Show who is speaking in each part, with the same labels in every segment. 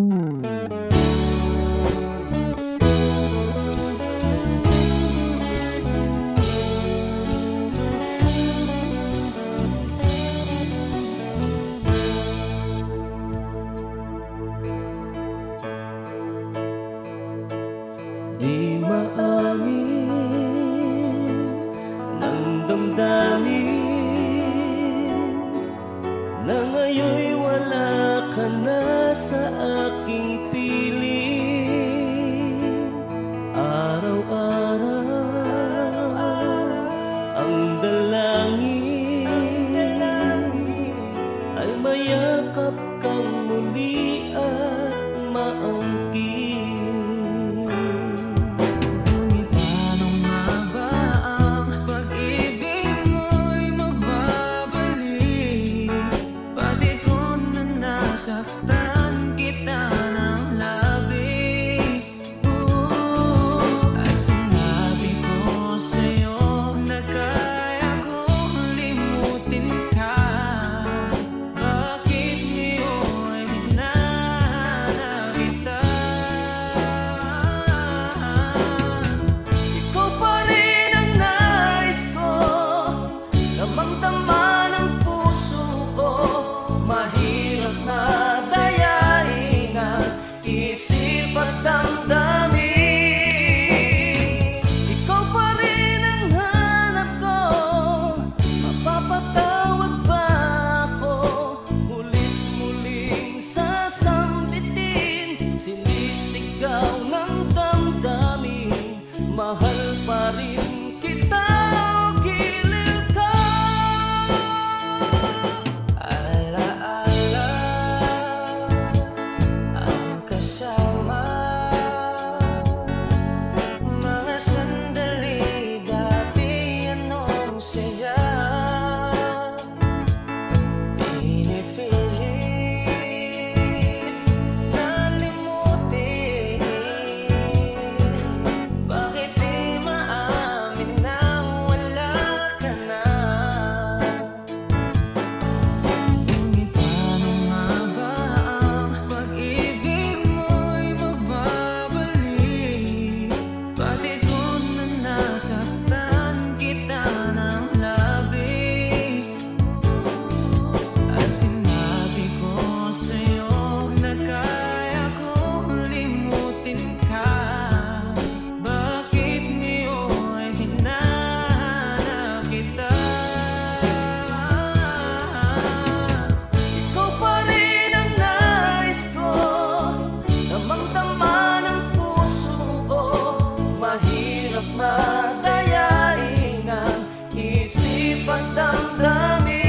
Speaker 1: Di maamin ng damdamin na ngayon'y wala ka na sa aking piling. Araw-araw ang dalangin ay mayakap kang muli at maangkin.
Speaker 2: Saktan kita ng labis, at sinabi ko sa'yo na kaya kong limutin ka. Bakit ngayon hinahanap kita? Ikaw pa rin ang nais ko, damang-dama ng puso ko. Mahirap na dayain ang isip at damdamin. Ikaw pa rin ang hanap ko, mapapatawad ba ako? Mulit-muling sasambitin, sinisigaw ng damdamin. Mahal pa rin kita. Madayain ang isip at damdamin.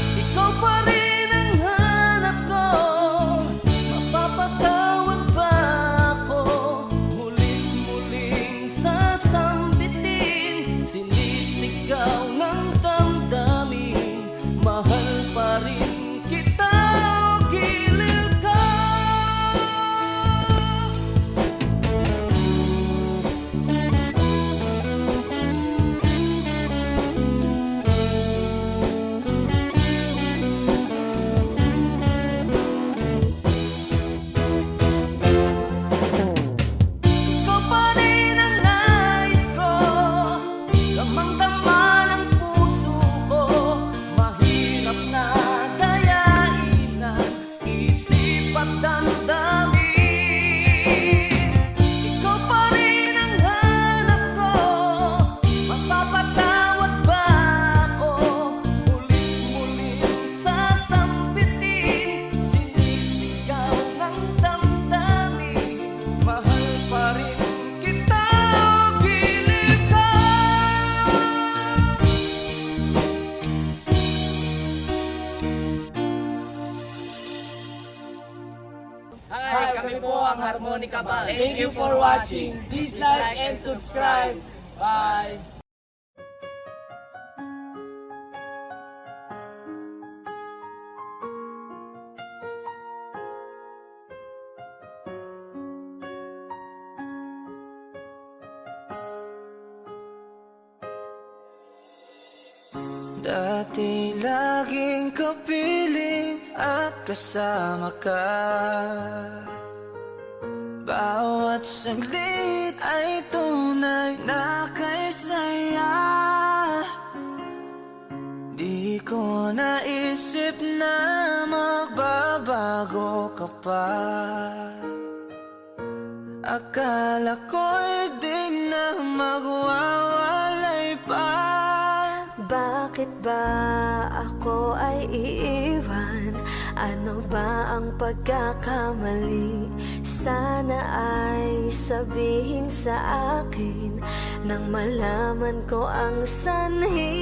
Speaker 2: Ikaw pa rin ang hanap ko, mapapatawad ba ako? Mulit-muling sasambitin, sinisigaw ng damdamin. Mahal pa rin kita.
Speaker 3: Hi, kami po ang Harmonica Band. Thank you for watching. Please like and subscribe. Bye!
Speaker 1: Dati laging kapiling at kasama ka. Bawat saglit ay tunay na kay saya. Di ko naisip na magbabago ka pa. Akala ko'y di na magwawalay pa.
Speaker 2: Bakit ba ako ay iiwan? Ano ba ang pagkakamali? Sana ay sabihin sa akin nang malaman ko ang sanhi.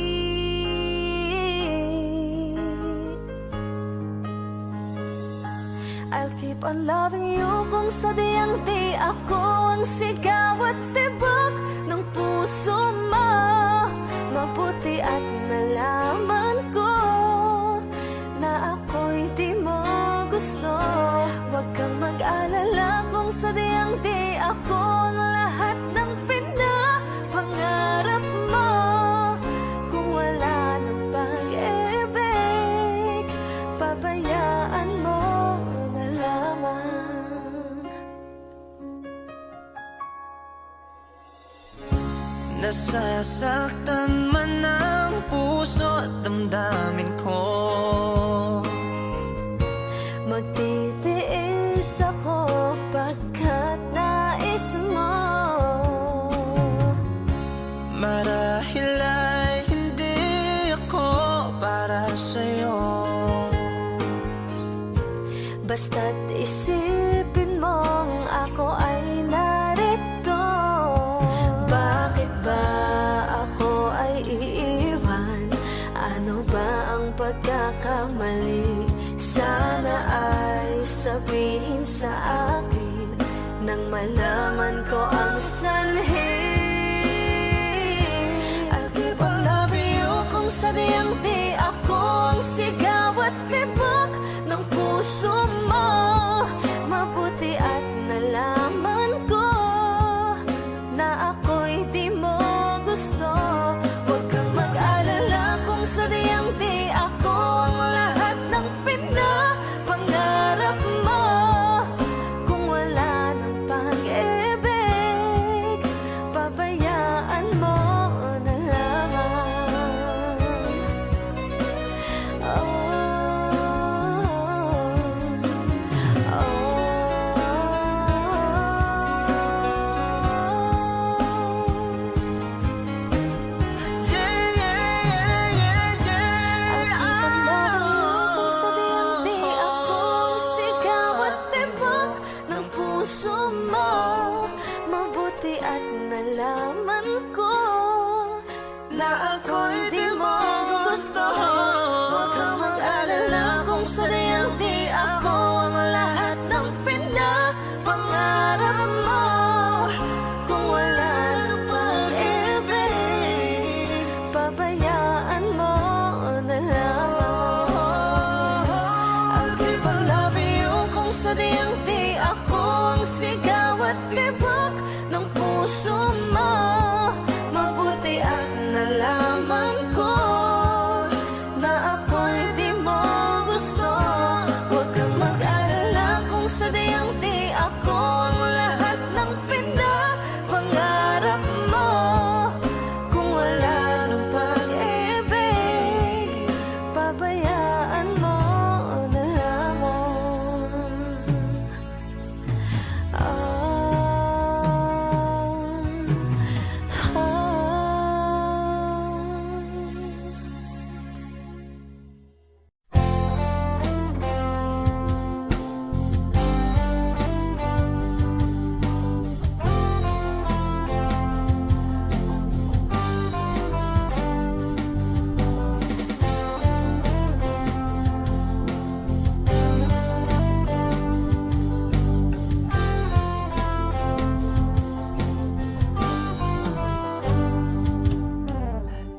Speaker 2: I'll keep on loving you kung sadyang di ako ang sigaw at tibok ng puso mo. Mabuti at nalaman ko na ako'y di mo gusto. Huwag kang mag-alala kung sadyang di ako ang lahat ng pinapangarap mo. Kung wala ng pag-ibig, pabayaan mo na lamang.
Speaker 1: Nasasaktan man ang puso at damdamin ko.
Speaker 2: Magtitiis ako pagkat nais mo.
Speaker 1: Marahil ay hindi ako para sa'yo.
Speaker 2: Basta't isipin mong ako ay narito. Bakit ba ako ay iiwan? Ano ba ang pagkakamali? Sana ay sabihin sa akin nang malaman ko ang sanhi. I'll keep on loving you kung sadyang di ako ang sigaw at tibok ng puso mo. Mabuti at nalaman ko na ako'y di mo gusto. Huwag kang mag-alala kung sadyang di ako ang lahat ng pinapangarap mo. Kung wala ng pag-ibig, pabayaan mo na lamang. Mabuti at nalaman ko na ako'y di mo gusto. Huwag kang mag-alala kung sadyang di ako ang lahat ng pinapangarap mo. Kung wala ng pag-ibig, pabayaan mo na lamang. I'll keep on loving you kung sadyang di ako ang sigaw at tibok ng puso mo. Mabuti at nalaman ko na ako'y di mo gusto. Huwag kang mag-alala kung sadyang di ako ang lahat ng pinapangarap mo. Kung wala ng pag-ibig, pabayaan mo na lamang.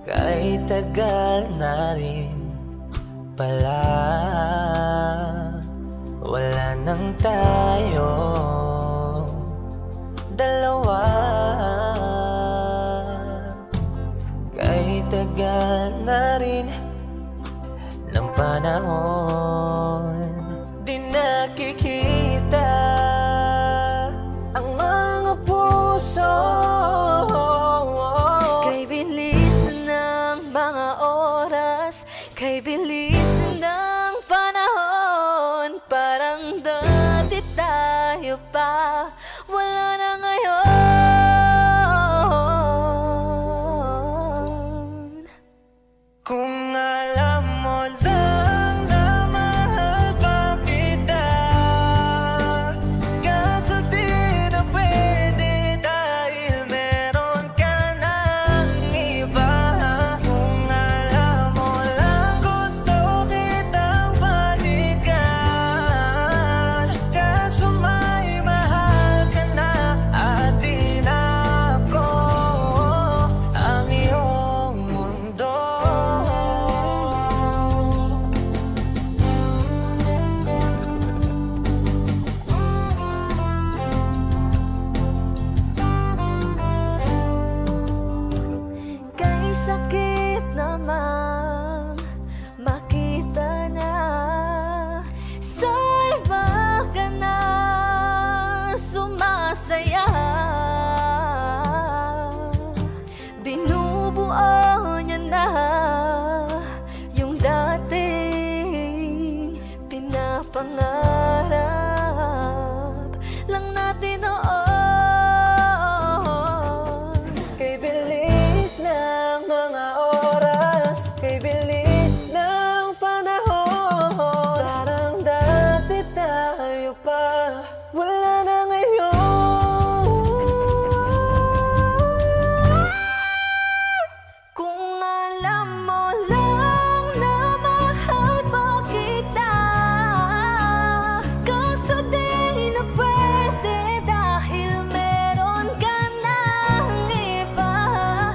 Speaker 1: Kay tagal na rin pala, wala nang tayo dalawa. Kay tagal na rin ng panahon. Di nakikita ang mga puso.
Speaker 2: Kay bilis ng mga oras, kay bilis ng panahon. Parang dati tayo pa, wala na ngayon.
Speaker 1: Kung alam mo lang na mahal pa kita, kaso di na pwede dahil meron ka ng iba. Kung alam mo lang gusto kitang balikan, kaso may mahal ka na at di na ako ang iyong mundo.
Speaker 2: Kay sakit namang makita na sa iba ka na sumasaya. Binubuo niya na yung dating pinapangarap lang natin noon.
Speaker 1: Kay bilis ng mga oras, kay bilis ng panahon. Parang dati tayo pa, wala na ngayon.
Speaker 2: Kung alam mo lang na mahal pa kita, kaso di na pwede dahil meron ka ng iba.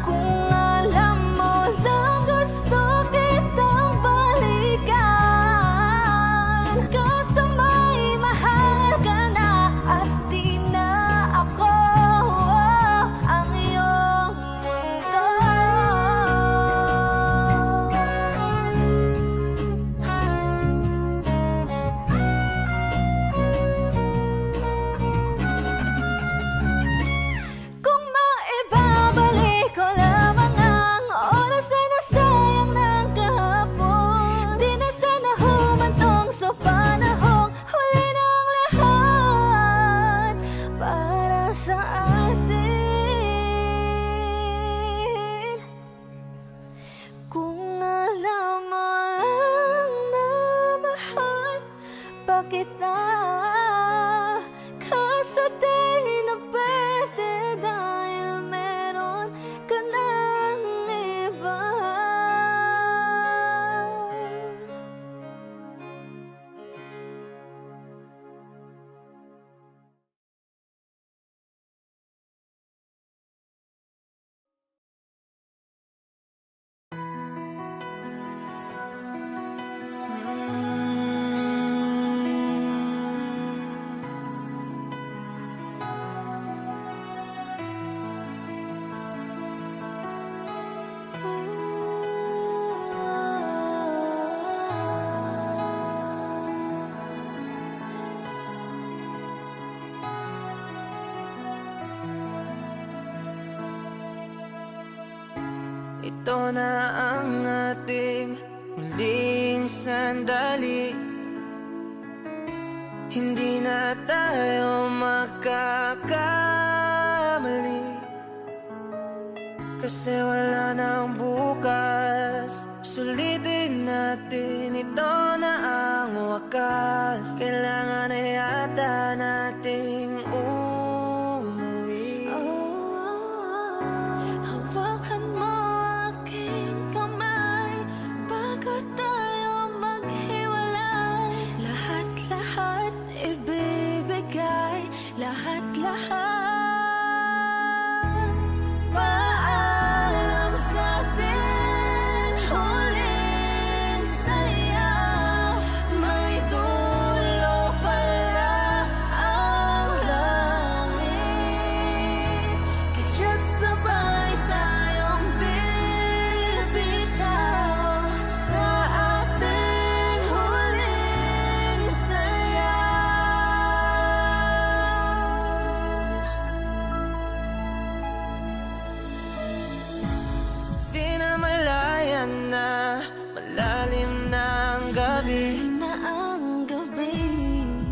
Speaker 2: Kung alam mo lang gusto kitang balikan, kaso may mahal ka na at di na ako ang iyong mundo. Kung maibabalik ko lamang ang oras na nasayang ng kahapon, di na sana humantong sa panahong huli ng lahat para sa atin. Kung alam mo lang na mahal pa kita, kaso di na pwede dahil meron ka ng iba.
Speaker 1: Ito na ang ating huling sandali. Hindi na tayo makakamali, kasi wala nang bukas. Sulitin natin, ito na ang wakas. Kailangan na yata nating umuwi.
Speaker 2: Hawakan mo aking kamay bago tayo maghiwalay. Lahat-lahat ibibigay, lahat-lahat. Paalam sa atin, huling saya. May dulo pala ang Tahimik na ang gabi,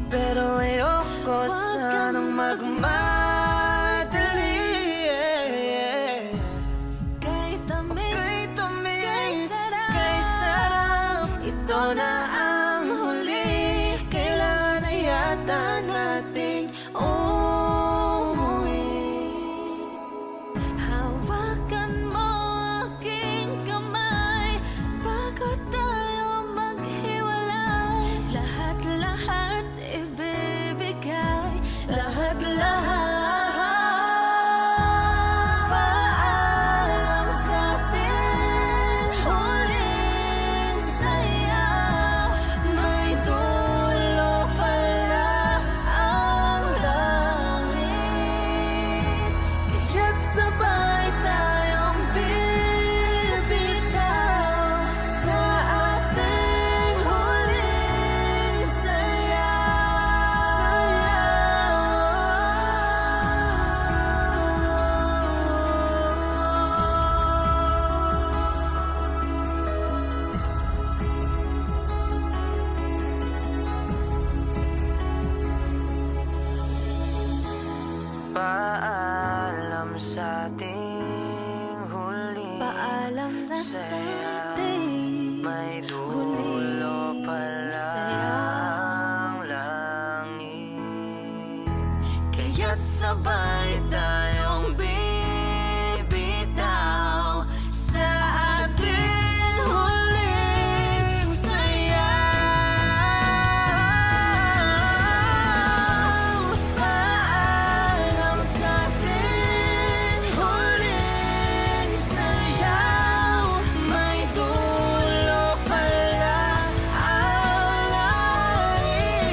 Speaker 1: Pero ayoko sanang magmadali.
Speaker 2: kay tamis,
Speaker 1: Kay tamis,
Speaker 2: kay sarap,
Speaker 1: kay sarap.
Speaker 2: ito na ang huli. Kailangan na yata nating umuwi. Hawakan mo aking kamay bago tayo maghiwalay. Lahat-lahat ibibigay, lahat-lahat. Paalam sa ating huling sayaw. May dulo pala ang langit, kaya't sabay tayong bibitaw sa ating huling
Speaker 1: Paalam sa ating huli.
Speaker 2: Paalam na sa ating
Speaker 1: May dulo
Speaker 2: huling
Speaker 1: pala
Speaker 2: sayaw.
Speaker 1: ang langit,
Speaker 2: Kaya't sabay tayong bibitaw sa ating huling sayaw. Paalam sa ating huling sayaw. May dulo pala ang langit,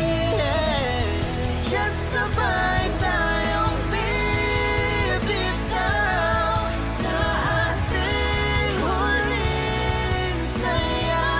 Speaker 2: kaya't sabay tayong bibitaw sa ating huling sayaw.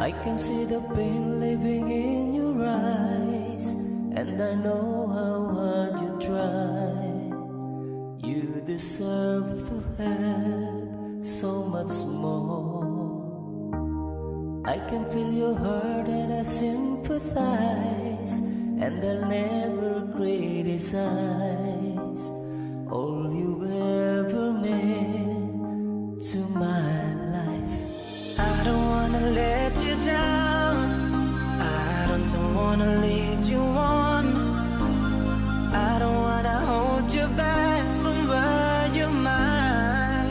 Speaker 1: I can see the pain living in your eyes, and I know how hard you try. You deserve to have so much more. I can feel your hurt and I sympathize, and I'll never criticize all you've ever meant to my life. I don't wanna let you down, I don't wanna lead you on, I don't wanna hold you back from where you might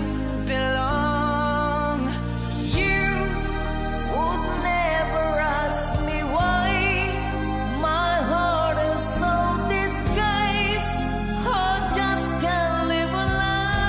Speaker 1: belong. You would never ask me why my heart is so disguised. I just can't live a life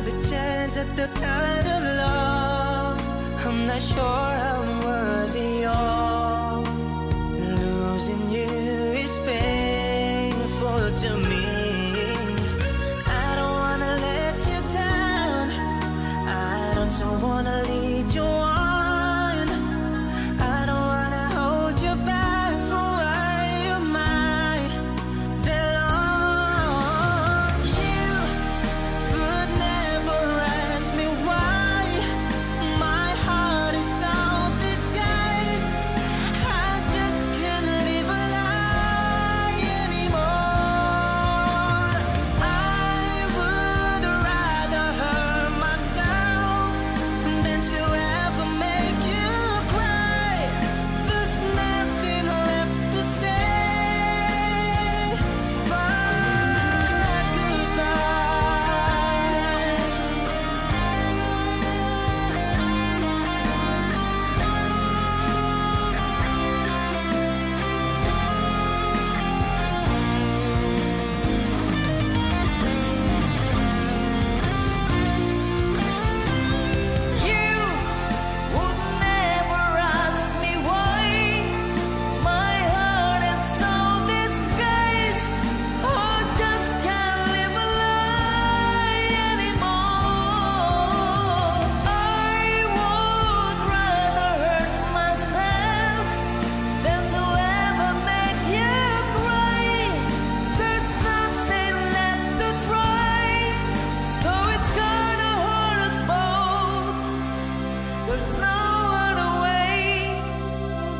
Speaker 1: the chance at the kind of love I'm not sure I'm worthy of. Losing you is painful to me. I don't wanna let you down, I don't wanna lead you on. I don't wanna hold you back from where you might belong. You would never ask me why my heart is so disguised. I just can't live a lie anymore. I would rather hurt myself than to ever make you cry. There's nothing left to say but you would never ask me why my heart is so disguised. Oh, just can't live a lie anymore. I would rather hurt myself than to ever make you cry. There's nothing left to try, though it's gonna hurt us both. There's no other way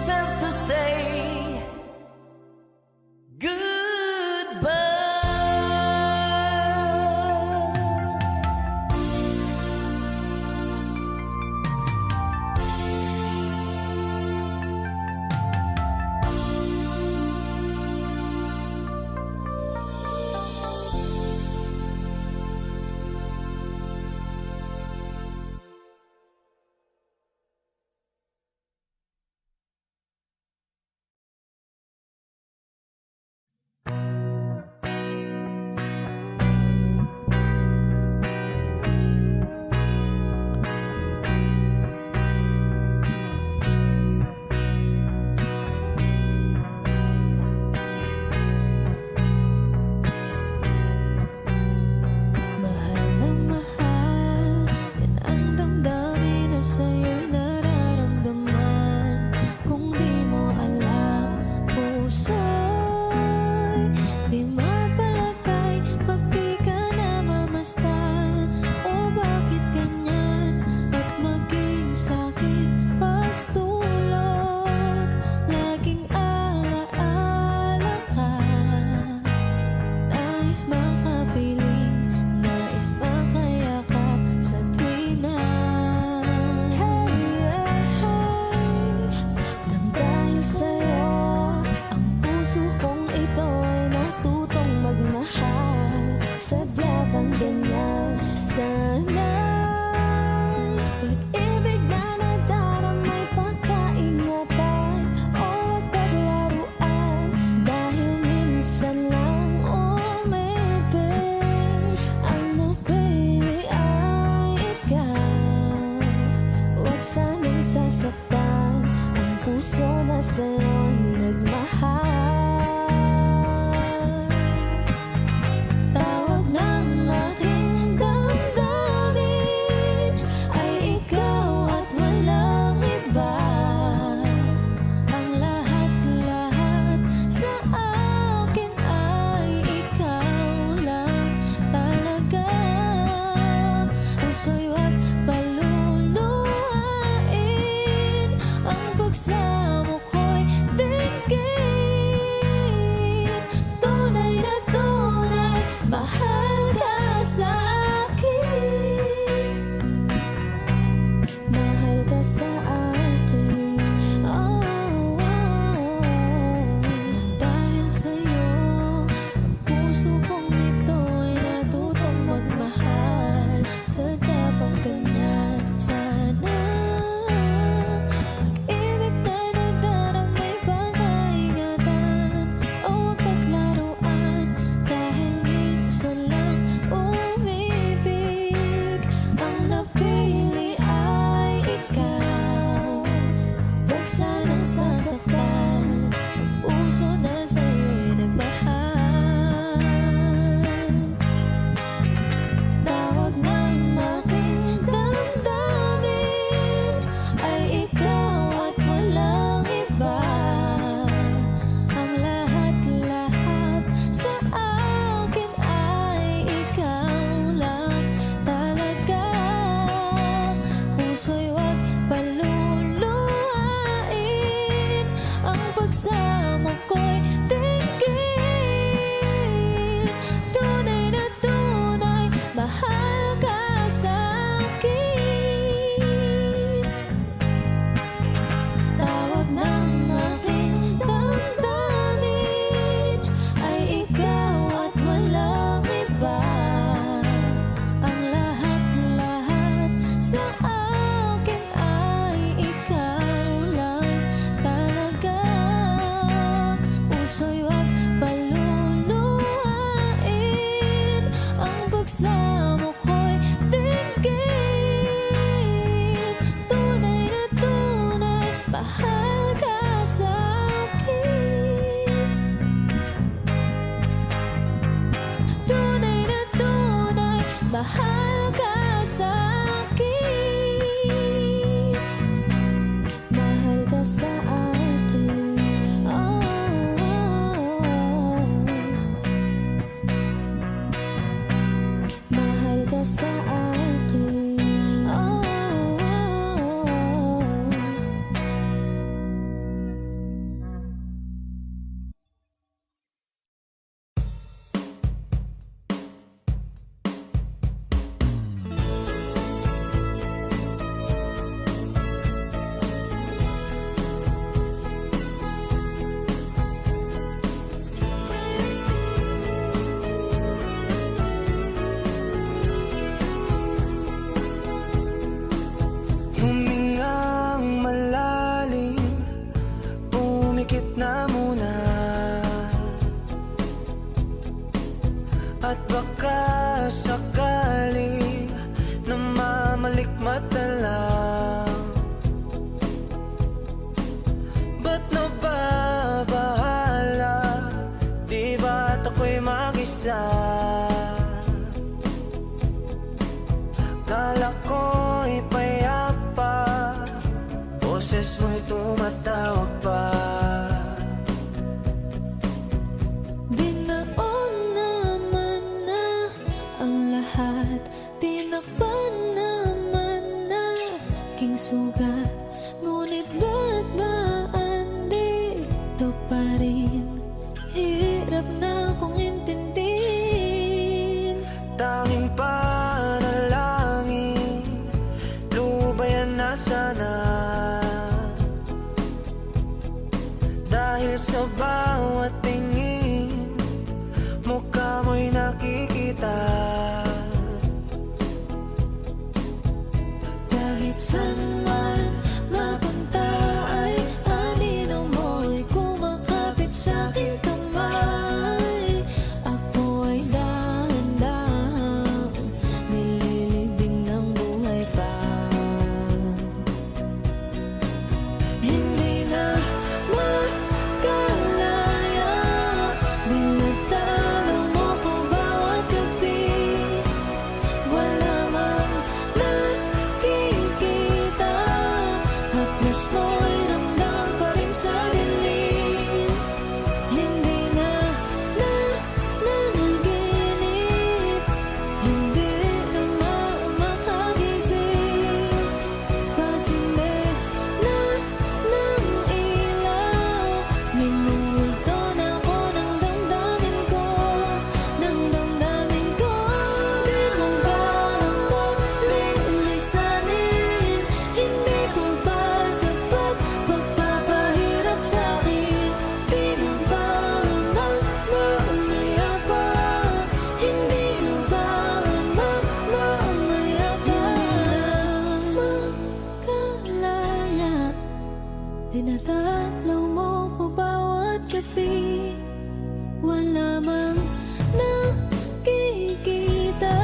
Speaker 1: than to say goodbye.
Speaker 2: Mahal na mahal, yan ang damdamin na sa'yo'y nararamdaman. Kung di mo alam, puso'y di mapalagay pag di ka namamasdan. O bakit ganyan at maging sakit pagtulog? Laging alaala ka, nais makapiling, nais makayakap sa tuwing na nang dahil sa'yo ang
Speaker 1: At baka sakali na mamalikmata lang. Ba't nababahala? Di ba't ako'y mag-isa? Kala ko'y payapa, boses mo'y tumatawag pa.
Speaker 2: Binaon naman na ang lahat, tinakpan naman na king sugat. Ngunit ba't ba andito pa rin? Hirap na kong intindihin.
Speaker 1: Tanging panalangin, lubayan na sana. Dahil sa bawat tingin, mukha mo'y nakikita.
Speaker 2: Kahit saan man mapunta ay anino mo'y kumakapit sa aking kamay. Ako ay dahan-dahang nililibing ng buhay pa. Hindi na makalaya, dinadalaw mo ko bawat gabi. Wala mang nakikita, haplos mo'y ramdam pa rin sa dilim. Hindi na nanaginip, hindi na makagising. Pasinde na ng ilaw, minumulto na ako ng damdamin ko, ng damdamin ko. Di mo ba ako lilisanin? Hindi mo ba sapat pagpapahirap sa'kin? Di mo ba mamamaya pa? Hindi mo ba mamamaya pa? Makalaya, dinadalaw mo ko bawat gabi. Wala mang nakikita,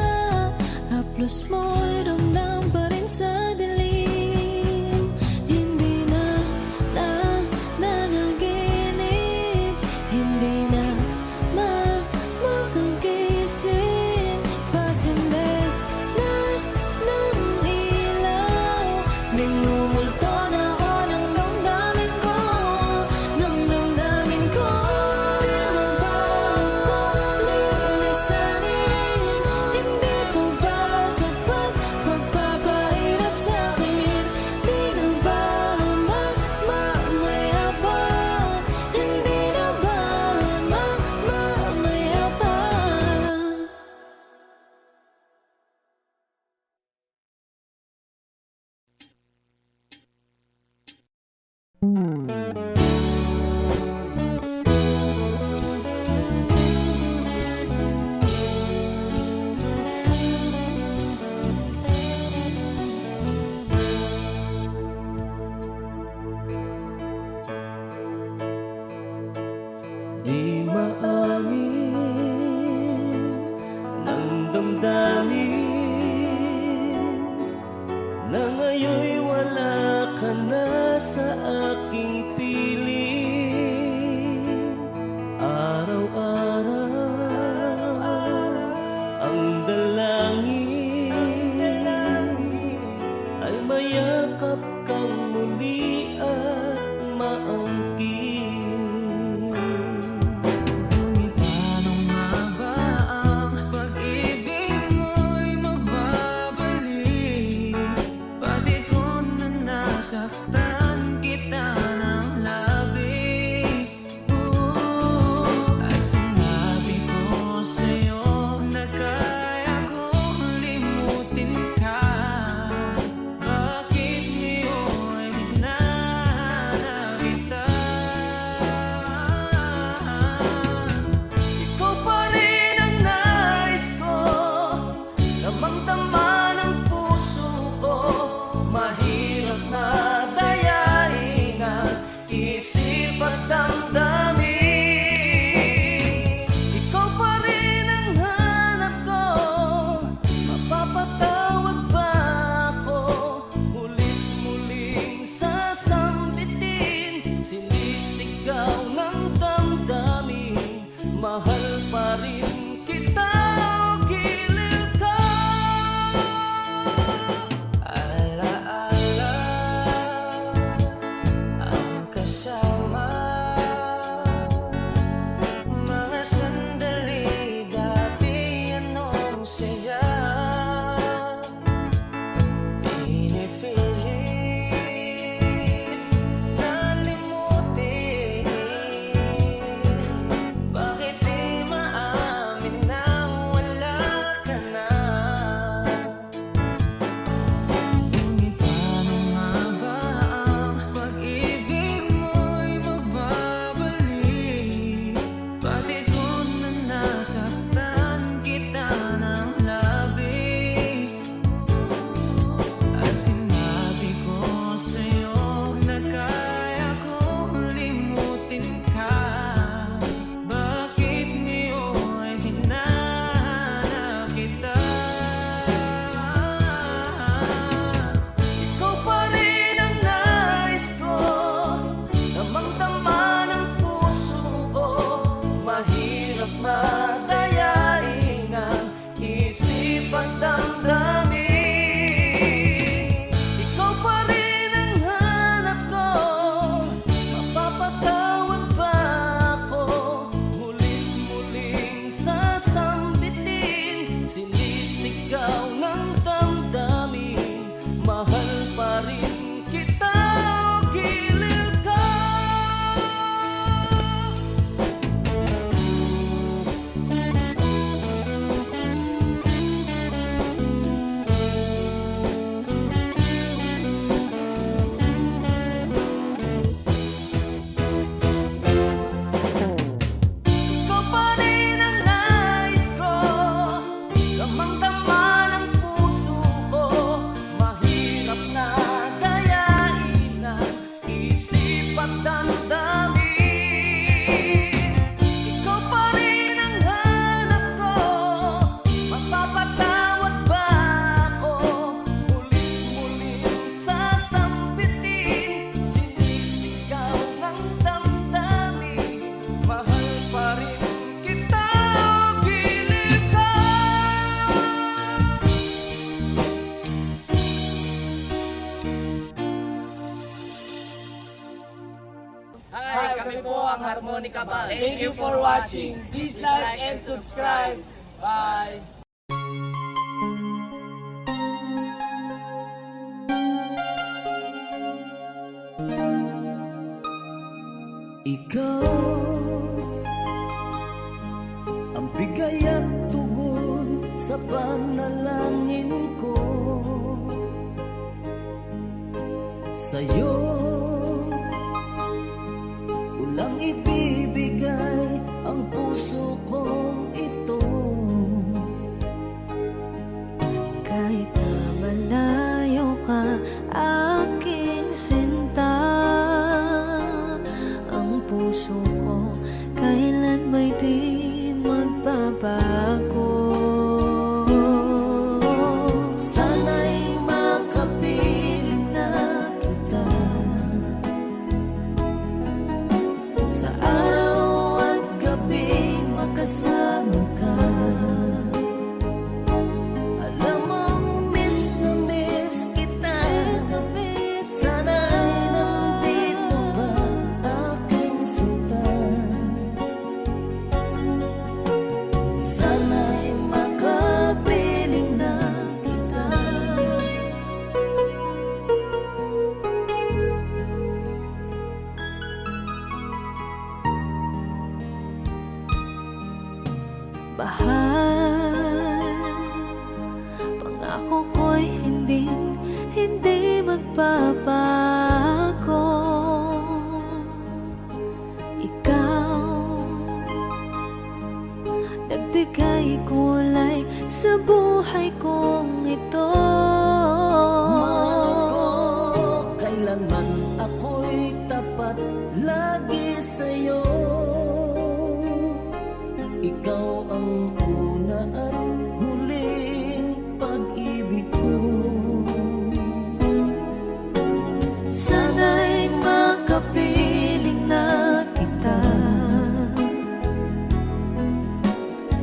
Speaker 2: haplos mo'y ramdam pa rin sa dilim. Hindi na nanaginip, hindi na makagising. Pasinde na ng ilaw, minumulto na ako ng damdamin ko, ng damdamin ko. Di mo ba ako lilisanin? Hindi mo ba sapat pagpapahirap sa'kin? Di na ba mamamaya pa? Hindi na ba mamamaya pa?
Speaker 1: Di maamin ng damdamin na ngayon'y wala ka na sa aking piling. Araw-araw ang dalangin ay mayakap kang muli at maangkin. Ngunit paano nga ba ang pag-ibig mo'y magbabalik? Pati ko na nasaktan kita.
Speaker 3: Harmonica Band. Thank you for watching. Please like and subscribe. Bye!
Speaker 1: Ikaw ang bigay at tugon sa panalangin ko. Sa'yo ulang ibibigay ang puso kong ito.
Speaker 2: Kahit na malayo ka, aking sinta, ang puso ko kailan may di magbabago.
Speaker 1: Sana'y makapiling na kita sa araw at gabi, makasama ka. Alam mong miss na miss kita. Sana'y nandito ka, aking sinta. Sana'y makapiling na kita.
Speaker 2: Bahal, pangako ko'y hindi magbabago. Ikaw, nagbigay kulay sa buhay kong ito.
Speaker 1: Mahal ko, kailanman ako'y tapat lagi sa'yo. Ikaw ang una at huling pag-ibig ko. Sana'y makapiling na kita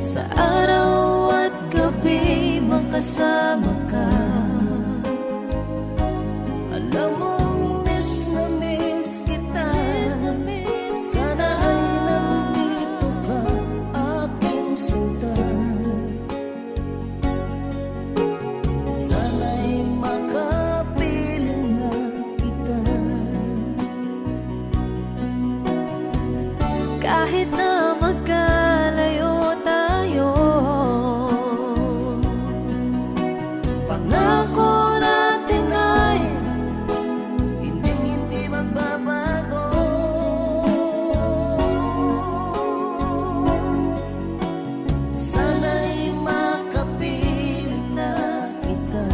Speaker 1: sa araw at gabi, makasama ka. Alam mong miss na miss kita. Sana ay nandito ka, aking sinta. Sana'y makapiling na kita.
Speaker 2: Kahit na magkalayo tayo,
Speaker 1: Pangako natin ay hindi magbabago. Sana'y makapiling na kita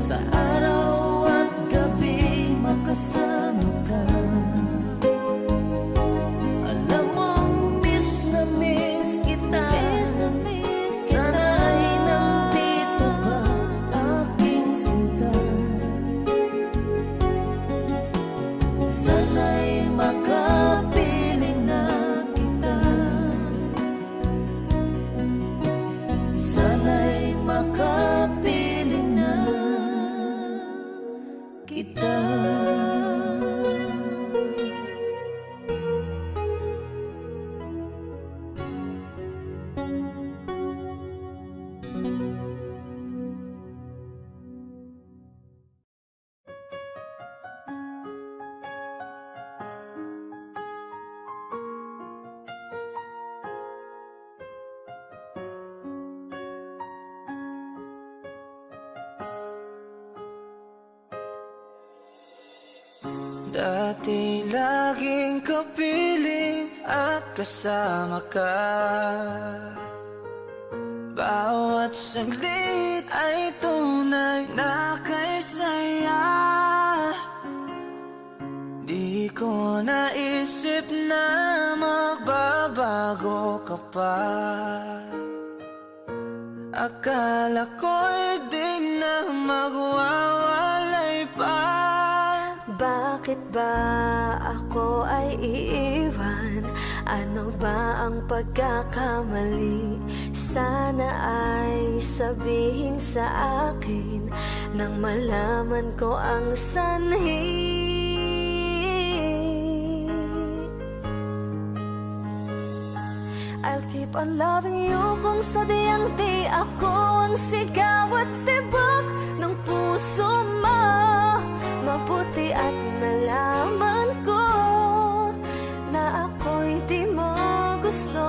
Speaker 1: sa araw at gabi, makasama ka. Alam mong miss na miss kita. Sana'y nandito ka, aking sinta. Sana'y makapiling na kita. Sana'y makapiling na kita. Dati laging kapiling at kasama ka. Bawat saglit ay tunay na kay saya. Di ko naisip na magbabago ka pa. Akala ko'y di na magwawalay pa.
Speaker 2: bakit ba ako ay iiwan? Ano ba ang pagkakamali? Sana ay sabihin sa akin nang malaman ko ang sanhi. I'll keep on loving you kung sadyang di ako ang sigaw at tibok ng puso mo. Mabuti at nalaman ko na ako'y di mo gusto.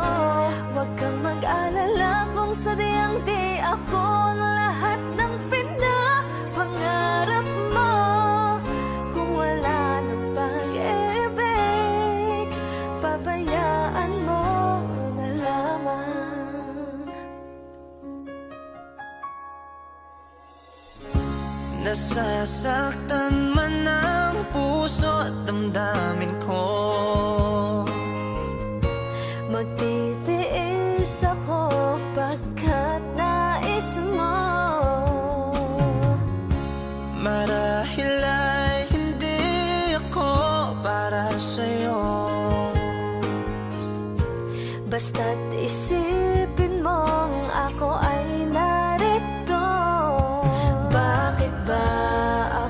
Speaker 2: Huwag kang mag-alala kung sadyang di ako ang lahat ng pinapangarap mo. Kung wala ng pag-ibig, pabayaan mo na lamang.
Speaker 1: Nasasaktan man ang puso at damdamin ko,
Speaker 2: Magtitiis ako pagkat nais mo.
Speaker 1: marahil ay hindi ako para sa'yo.
Speaker 2: Basta't isipin mong ako ay narito. Bakit ba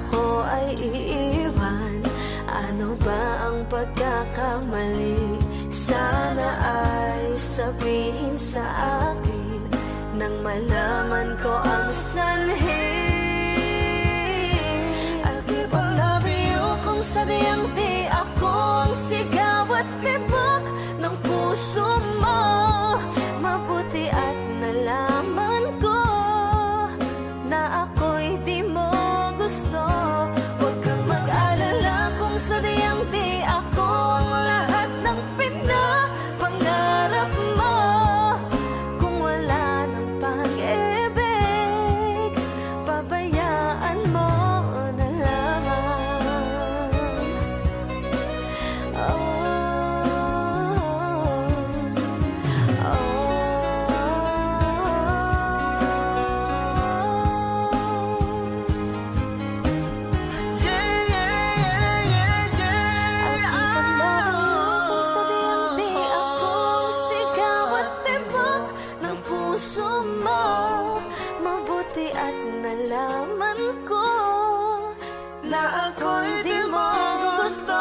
Speaker 2: ako ay iiwan? Ano ba ang pagkakamali? Sana ay sabihin sa akin nang malaman ko ang sanhi. I'll keep on loving you kung sadyang di ako ang sigaw at tibok ng puso mo. Mabuti at nalaman ko na ako'y di mo gusto. Huwag kang mag-alala kung sadyang di ako ang lahat ng pinapangarap mo. Kung wala ng pag-ibig, pabayaan mo na lamang. Mabuti at nalaman ko na ako'y di mo gusto.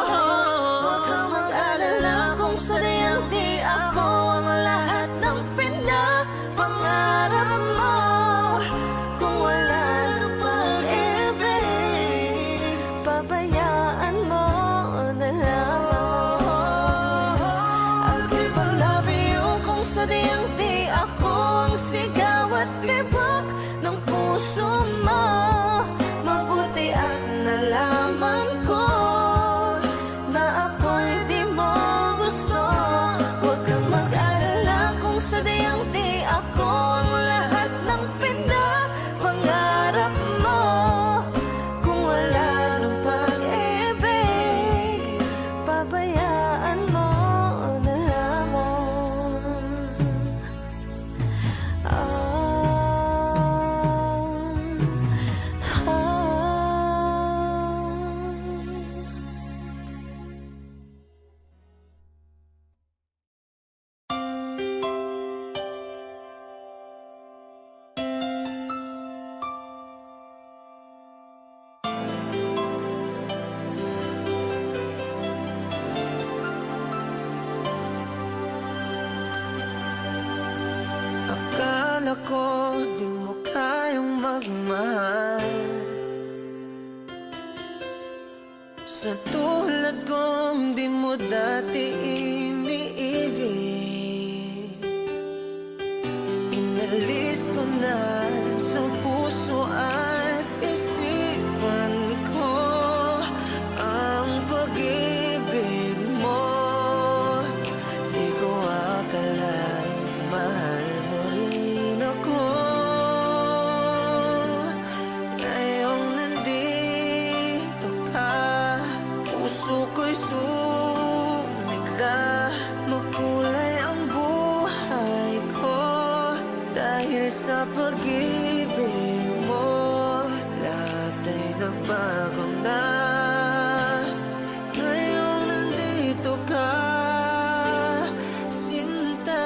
Speaker 2: Huwag kang mag-alala kung sadyang di ako ang lahat ng pinapangarap mo. Kung wala ng pag-ibig, pabayaan mo na lamang. I'll keep on loving you kung sadyang di ako ang sigaw at tibok ng puso mo. Mabuti at nalaman ko na ako'y di mo gusto. Huwag kang mag-alala kung sadyang di ako ang lahat ng pinapangarap mo. Kung wala ng pag-ibig, pabayaan mo na lamang.
Speaker 1: Akala ko di mo kayang magmahal, sa tulad kong di mo dati iniibig. Inalis ko na sa puso at isipan ko ang pag-ibig mo. Di ko akalain mahal mo rin ako. Ngayong nandito ka, puso ko'y sumigla. Makulay ang buhay ko dahil sa pag-ibig mo. Lahat ay nagbago na ngayong nandito ka, sinta.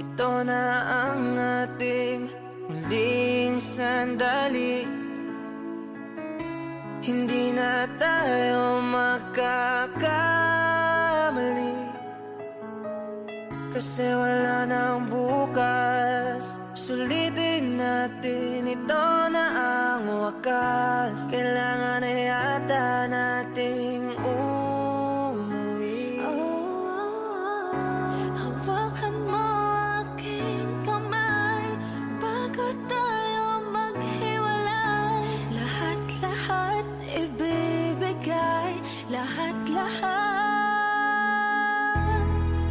Speaker 1: ito na ang ating muling sandali. Hindi na tayo makakamali, kasi wala nang bukas. Sulitin natin, ito na ang wakas. Kailangan na yata nating umuwi.
Speaker 2: Hawakan mo aking kamay bago tayo maghiwalay. Lahat-lahat ibibigay, lahat-lahat.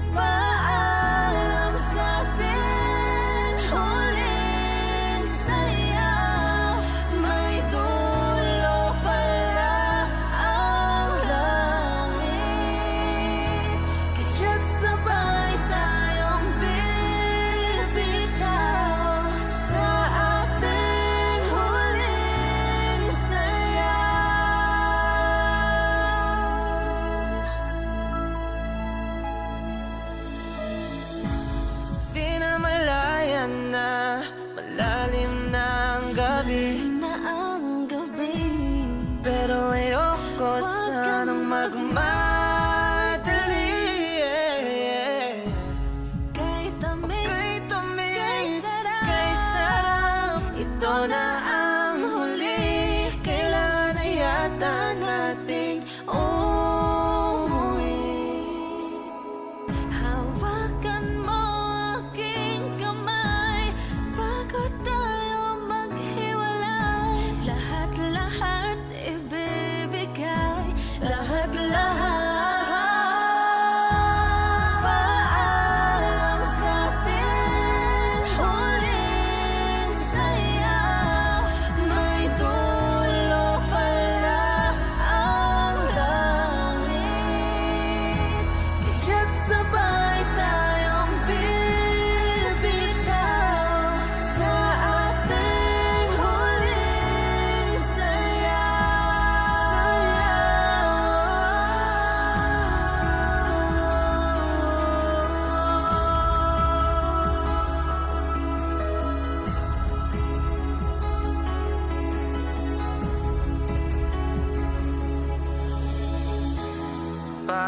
Speaker 2: Paalam sa ating huling saya. May dulo pala ang langit, kaya't sabay tayong bibitaw sa ating huling saya.
Speaker 1: Di na malayan na, malalim na ang gabi,
Speaker 2: Na ang gabi,
Speaker 1: pero ayoko sanang magmadali.
Speaker 2: kay tamis,
Speaker 1: Kay tamis,
Speaker 2: kay sarap.
Speaker 1: kay sarap, ito na ang huli. Kailangan na yata nating umuwi.
Speaker 2: Hawakan mo aking kamay bago tayo maghiwalay. Lahat-lahat ibibigay, lahat-lahat. Paalam sa ating huling saya. May dulo pala ang langit, kaya't sabay tayong bibitaw sa ating huling saya.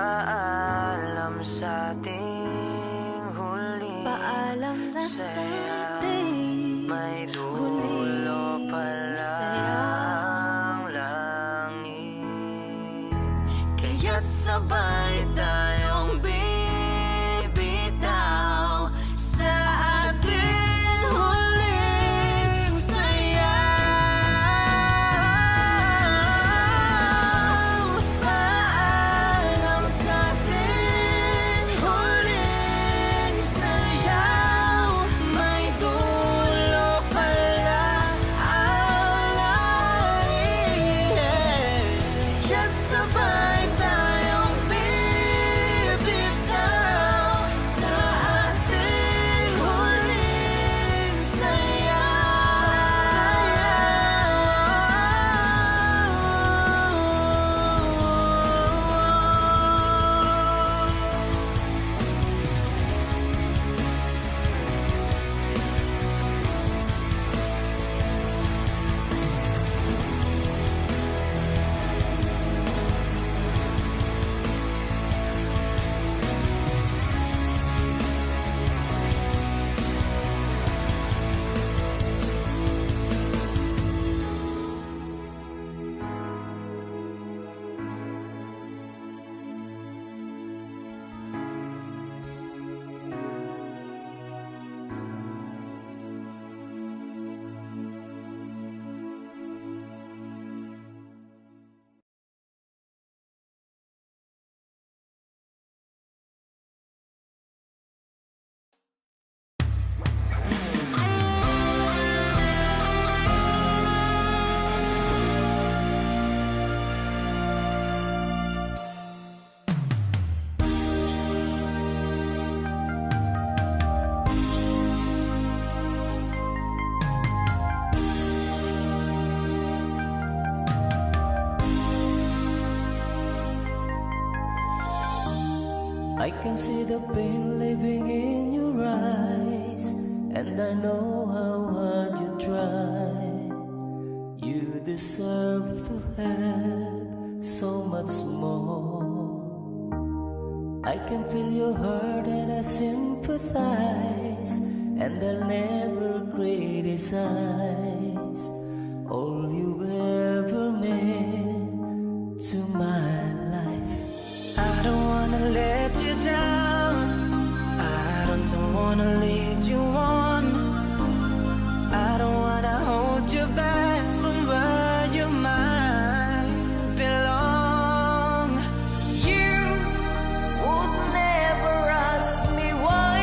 Speaker 1: Paalam sa ating huli.
Speaker 2: Paalam na sa ating
Speaker 1: May
Speaker 2: huling
Speaker 1: dulo pala
Speaker 2: saya.
Speaker 1: ang langit,
Speaker 2: Kaya't sabay tayong bibitaw sa ating huling saya. Paalam sa ating huling saya. May dulo pala ang langit, kaya't sabay tayong bibitaw sa ating huling saya.
Speaker 1: I can see the pain living in your eyes. and I know how hard you try. You deserve to have so much more. I can feel your hurt and I sympathize, and I'll never criticize all you've ever meant to my life.
Speaker 4: I don't wanna let you down, I don't wanna lead you on, I don't wanna hold you back from where you might belong.
Speaker 1: You would never ask me why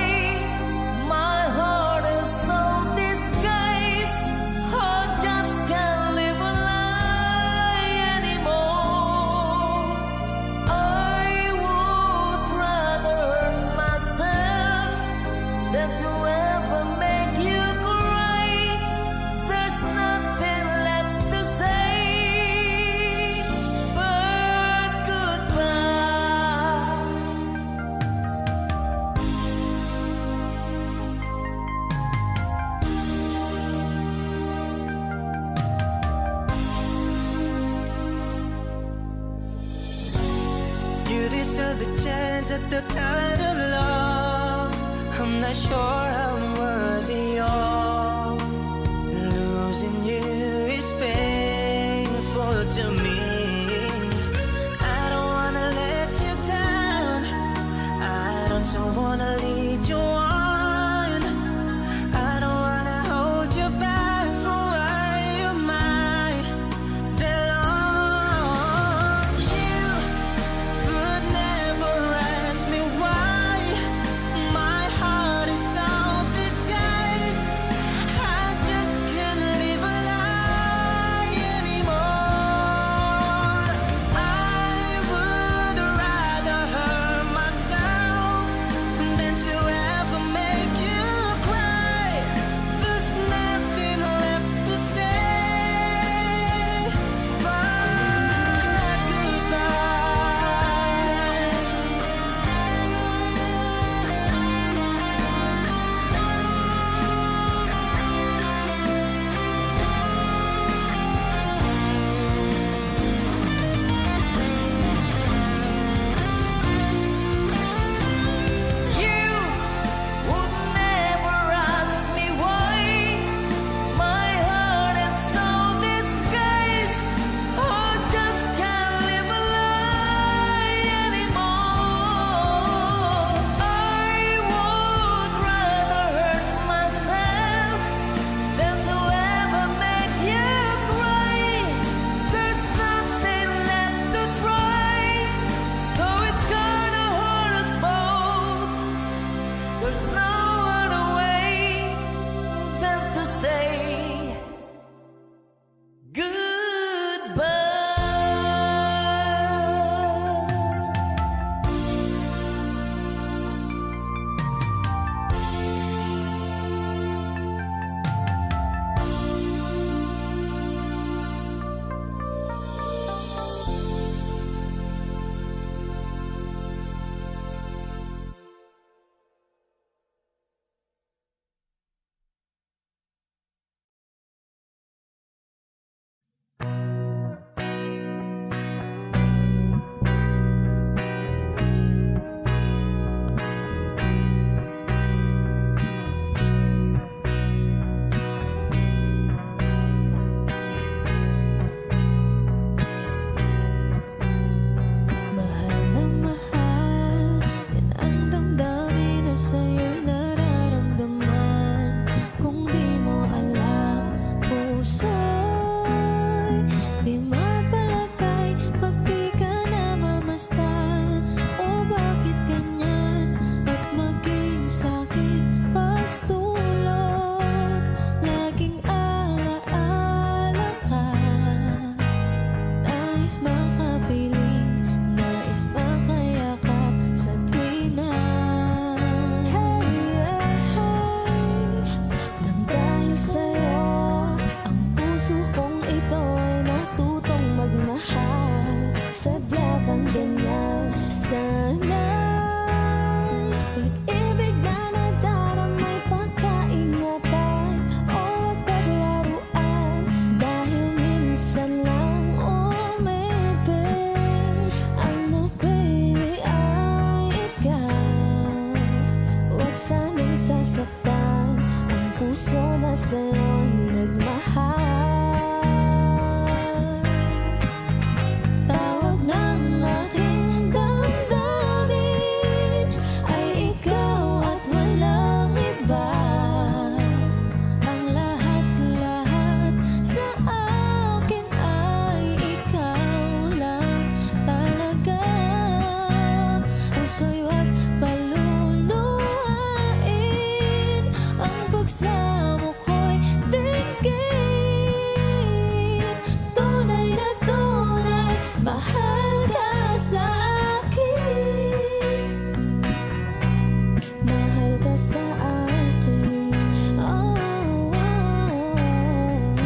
Speaker 1: my heart is so disguised. I just can't live a lie anymore. I would rather hurt myself than to ever make you cry. There's nothing left to say but goodbye.
Speaker 4: You deserve the chance at the kind of love I'm not sure I'm worthy of. Losing you is painful to me. I don't wanna let you down, I don't wanna lead you on, I don't wanna hold you back from where you might belong. You would never ask me why my heart is so disguised. I just can't live a lie anymore. I would rather hurt myself than to ever make you cry. There's nothing left to say but
Speaker 1: You would never ask me why my heart is so disguised. I just can't live a lie anymore. I would rather hurt myself than to ever make you cry. There's nothing left to try, though it's gonna hurt us both. There's no other way than to say
Speaker 2: sa'yo'y nagmahal. Tawag ng aking damdamin ay ikaw at walang iba. Ang lahat-lahat sa akin ay ikaw lang talaga. Puso'y huwag paluluhain, ang pagsamo ko'y dinggin. Tunay na tunay, mahal ka sa akin. Mahal ka sa akin. Oh, oh, oh.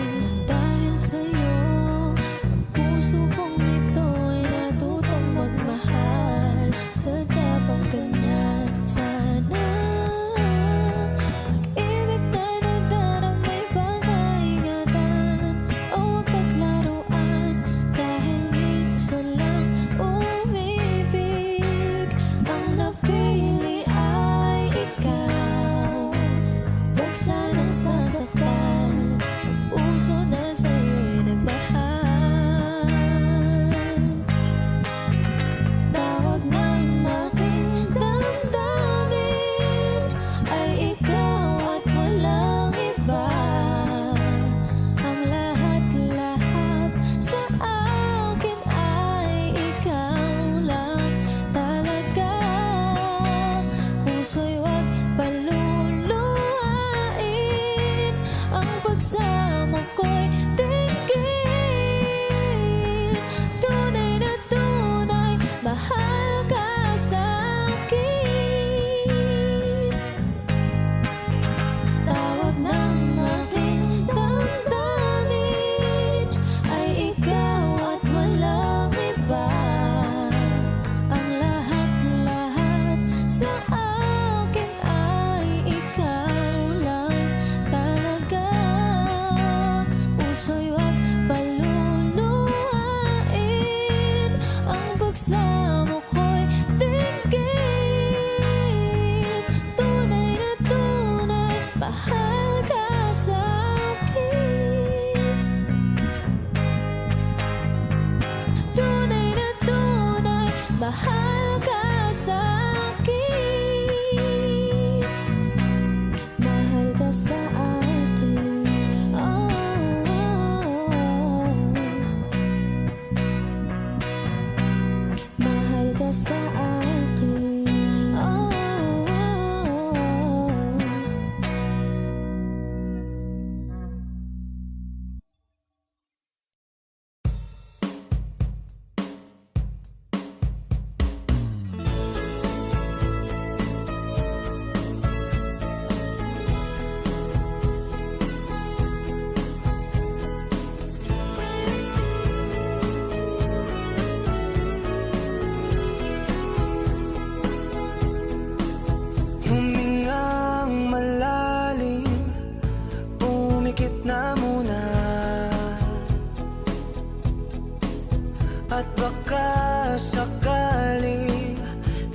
Speaker 2: Dahil sa'yo, ang puso kong ito ay natutong magmahal. Sadya bang ganyan sana? Pag-ibig na nadaramay pag-aingatan, o huwag paglaruan, dahil minsan lang umibig. Ang napili ay ikaw. Huwag sanang sasaktan ang puso na sa'yo'y nagmahal. Tawag ng aking damdamin ay ikaw at walang iba. Ang lahat-lahat sa akin ay ikaw lang talaga. Puso'y huwag paluluhain, ang pagsamo ko'y dinggin. Tunay na tunay, mahal ka sa akin. Tawag ng aking damdamin ay ikaw at walang iba. Ang lahat-lahat sa akin ay ikaw lang talaga. Puso'y huwag paluluhain, ang pagsamo ko'y dinggin. Tunay na tunay, mahal ka sa akin. Tunay na tunay, mahal ka sa akin. Mahal ka sa akin. Oh, oh, oh. Mahal ka sa akin. Oh, oh, oh.
Speaker 4: Humingang malalim, pumikit na muna, at baka sakali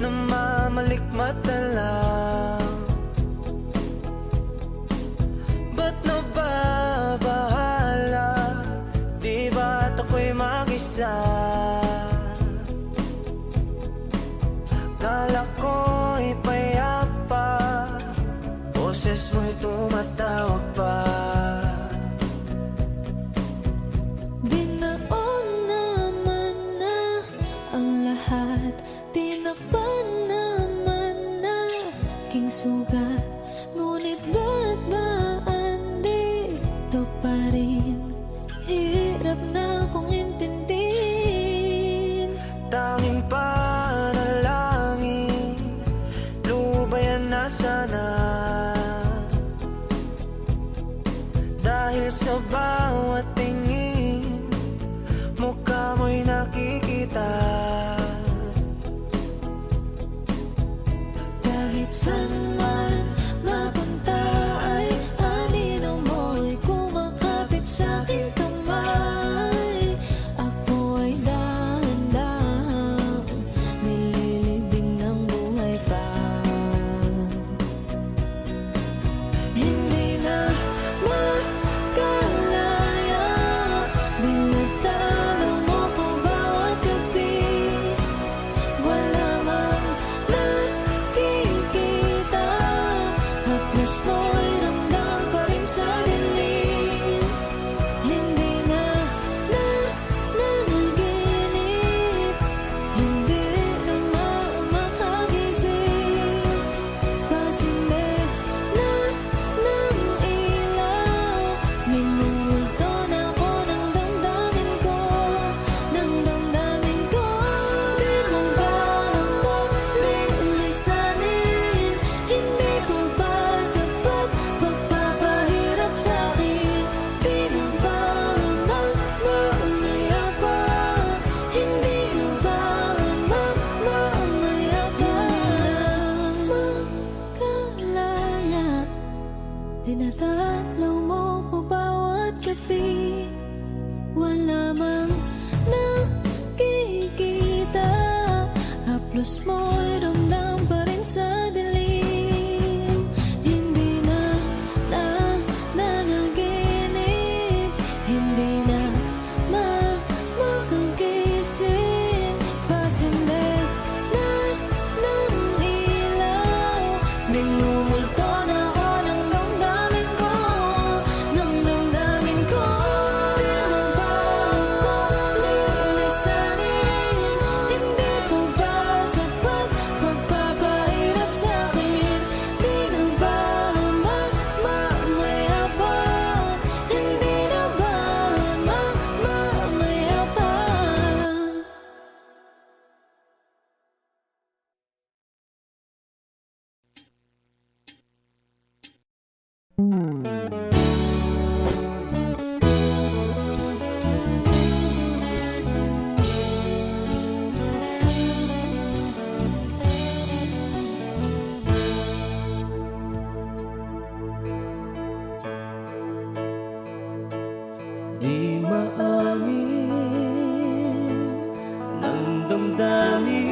Speaker 4: na mamalikmata lang. Ba't nababahala? Di ba't ako'y mag-isa? Kala ko'y payapa, boses mo'y tumatawag pa.
Speaker 2: Binaon naman na ang lahat, tinakpan naman na king sugat. Ngunit ba't ba andito pa rin? Hirap na kong intindihin.
Speaker 4: Tanging panalangin, lubayan na sana. Dahil sa bawat tingin, mukha mo'y nakikita.
Speaker 2: Kahit saan man mapunta ay anino mo'y kumakapit sa aking kamay. Ako ay dahan-dahang nililibing ng buhay pa. Hindi na ramdam pa rin sa dilim. Hindi na nanaginip, hindi na makagising. Pasinde na ng ilaw, minumulto na ako ng damdamin ko, ng damdamin ko. Di mo ba ako lilisanin? Hindi mo ba sapat pagpapahirap sa'kin? Di mo ba mamaya pa? Hindi mo ba mamaya pa? Magkalaya, tinatalaw mo ko bawat gabi. Wala mang nakikita, haplos mo'y ramdam pa rin sa dilim. Hindi na nanaginip, hindi na makagising. Pasinde na ng ilaw, minumulto na ako ng damdamin ko, ng damdamin ko. Di mo ba ako lilisanin? Hindi mo ba sapat pagpapahirap sa'kin? Di na ba mamaya pa? Hindi na ba mamaya pa?
Speaker 1: Di maamin ng damdamin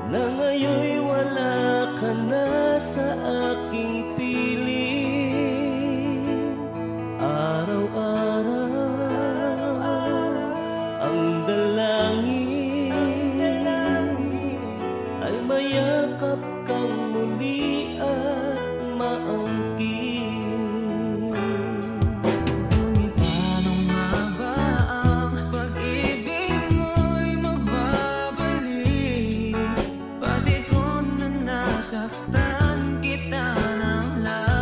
Speaker 1: na ngayon'y wala ka na sa aking piling. Araw-araw ang dalangin ay mayakap kang muli at maangkin.
Speaker 4: Ngunit paano nga ba ang pag-ibig mo'y magbabalik? Pati ko na nasaktan kita ng lahat.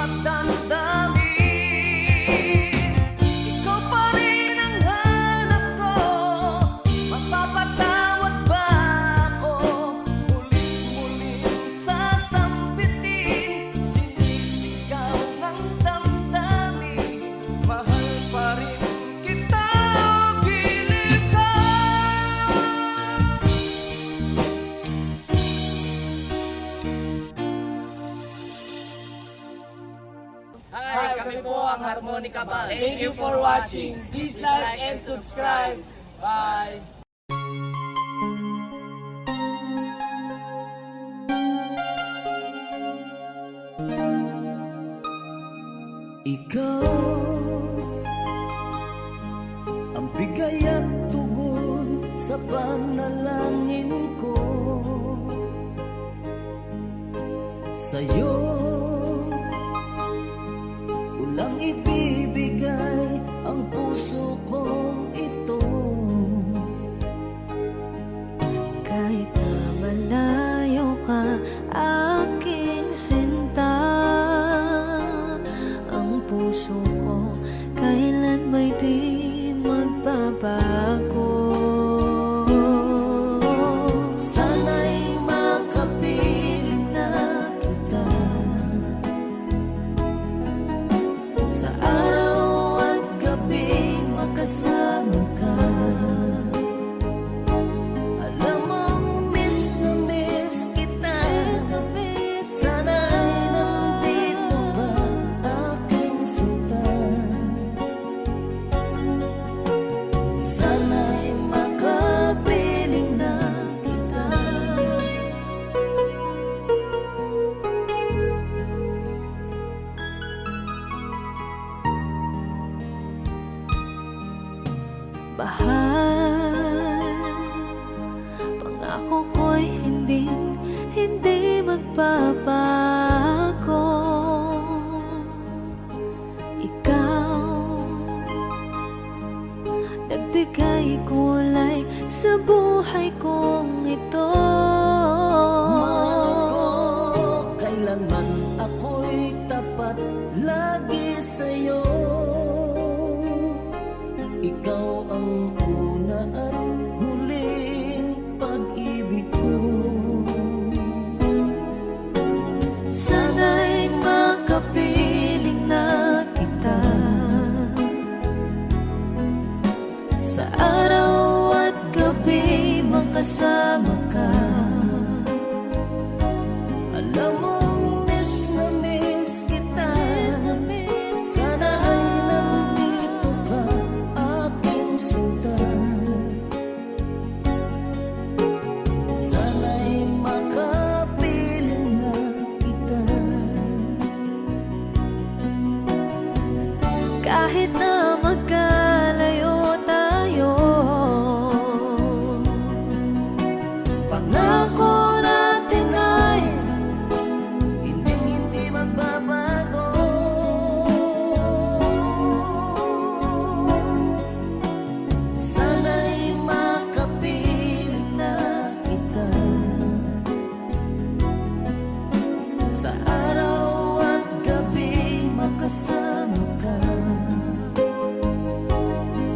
Speaker 1: dapat damdamin. Ikaw pa rin ang hanap ko. Mapapatawad ba ako? Muling-muling sasambitin, sinisigaw ng damdamin. Mahal pa rin kita, gilid ka.
Speaker 3: Hi, kami po ang Harmonica Band. Thank you for watching. Please like and subscribe. Bye!
Speaker 1: Ikaw ang bigay at tugon sa panalangin ko. Sa'yo ulang ibibigay ang puso kong ito.
Speaker 2: Kahit na malayo ka, aking sinta, ang puso ko kailan may di magbabago.
Speaker 1: Sana'y makapiling na kita sa araw at gabi, makasama ka. Alam mong miss na miss kita. Sana'y nandito ka, aking sinta. Sana'y makapiling na kita.
Speaker 2: Bahal, pangako ko'y hindi magbabago. Ikaw, nagbigay kulay sa buhay kong ito.
Speaker 1: Mahal ko, kailanman ako'y tapat lagi sa'yo. Ikaw ang una at huling pag-ibig ko. Sana'y makapiling na kita sa araw at gabi, makasama ka. Alam mong miss na miss kita. Sana ay nandito ka, aking sinta. Sana'y makapiling na kita.
Speaker 2: Kahit na magkalayo tayo,
Speaker 1: Pangako natin ay hindi magbabago. Sana'y makapiling na kita sa araw at gabi, makasama ka.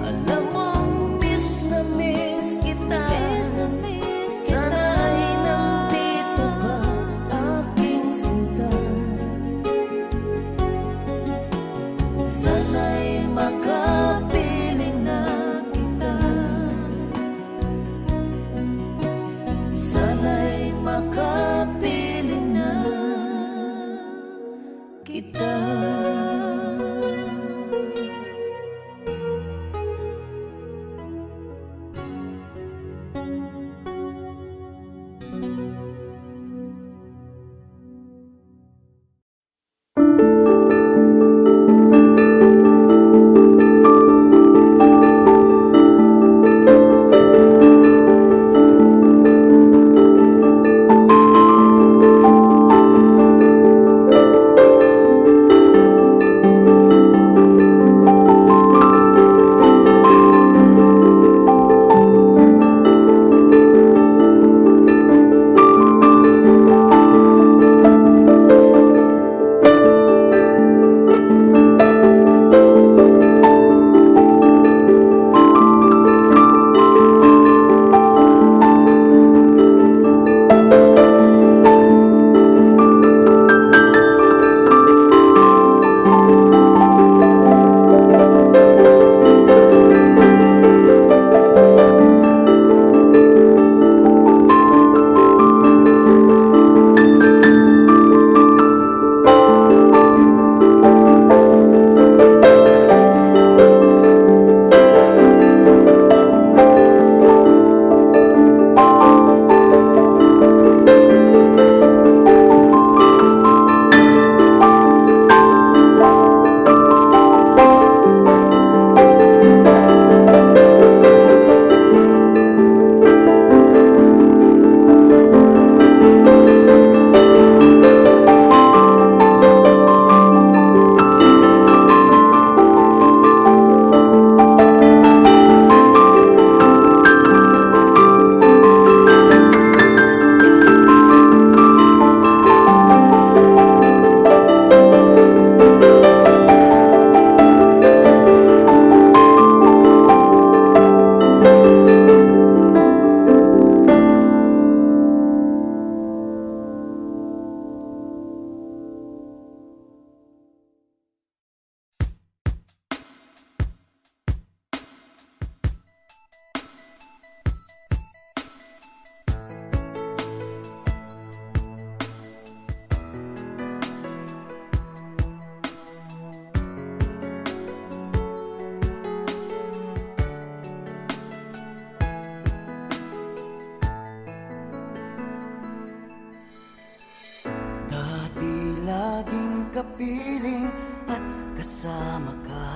Speaker 1: Alam mong miss na miss kita. Sana ay nandito ka, aking sinta. Sana'y makapiling na kita. Sana'y makapiling na kita.
Speaker 5: piling at kasama ka.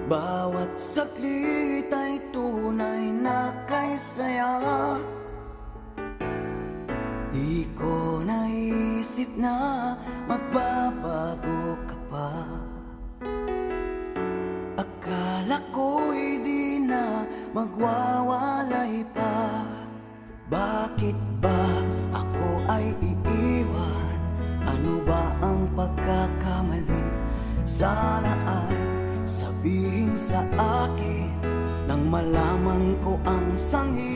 Speaker 5: Bawat saglit ay tunay na kay saya. Di ko naisip na magbabago ka pa. Akala ko'y di na magwawalay pa. Bakit ba ako ay iiwan? Ano ba ang pagkakamali? Sana ay sabihin sa akin nang malaman ko ang sanhi.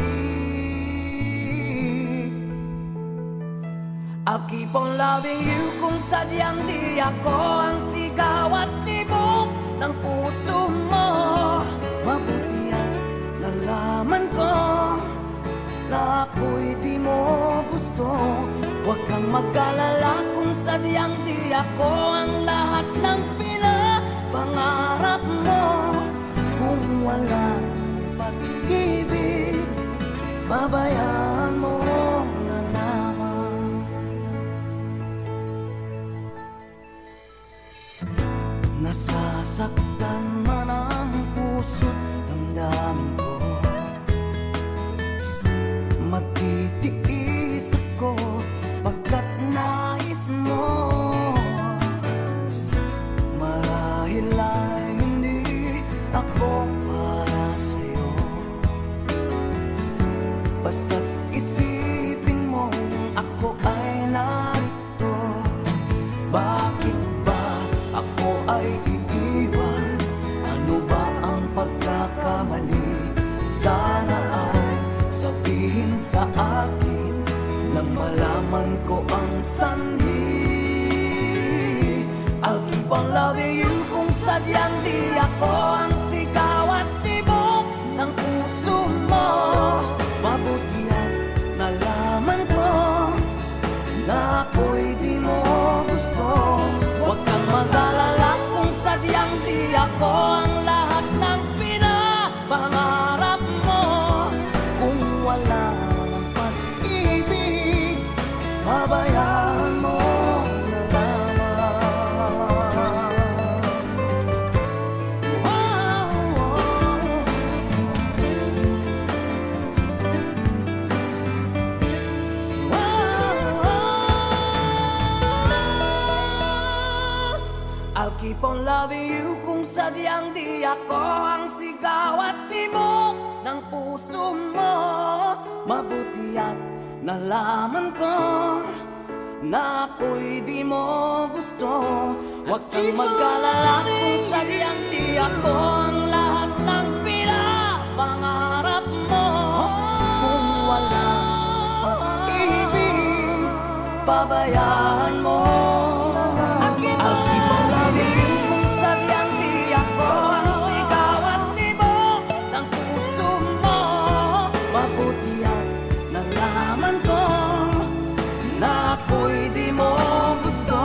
Speaker 5: I'll keep on loving you kung sadyang di ako ang sigaw at tibok ng puso mo. Mabuti at nalaman ko na ako'y di mo gusto. Huwag kang mag-alala kung sadyang di ako ang lahat ng pinapangarap mo. Kung wala pag-ibig, babayaan mo na lamang. Nasasaktan man ang puso't damdamin ko. Magtitiis ako pagkat nais mo. Marahil ay hindi ako para sa'yo. Basta't isipin mo ako ay narito. Bakit ba ako ay iiwan? Ano ba ang pagkakamali? Sana ay sabihin sa akin nang malaman ko ang sanhi. I'll keep on loving you kung sadyang di ako ang sigaw at tibok ng puso mo. Mabuti at nalaman ko na ako'y di mo gusto. Huwag kang mag-alala kung sadyang di ako ang lahat ng pinapangarap mo. Kung wala ng pag-ibig, babayaan mo na lamang. I'll keep on loving you kung sadyang di ako ang sigaw at tibok ng puso mo. Mabuti at nalaman ko na ako'y di mo gusto. Huwag kang mag-alala kung sadyang di ako ang lahat ng pinapangarap mo. Kung wala pag-ibig, babayaan mo. I'll keep on loving you kung sadyang di ako ang sigaw at tibok ng puso mo. Mabuti at nalaman ko na ako'y di mo gusto.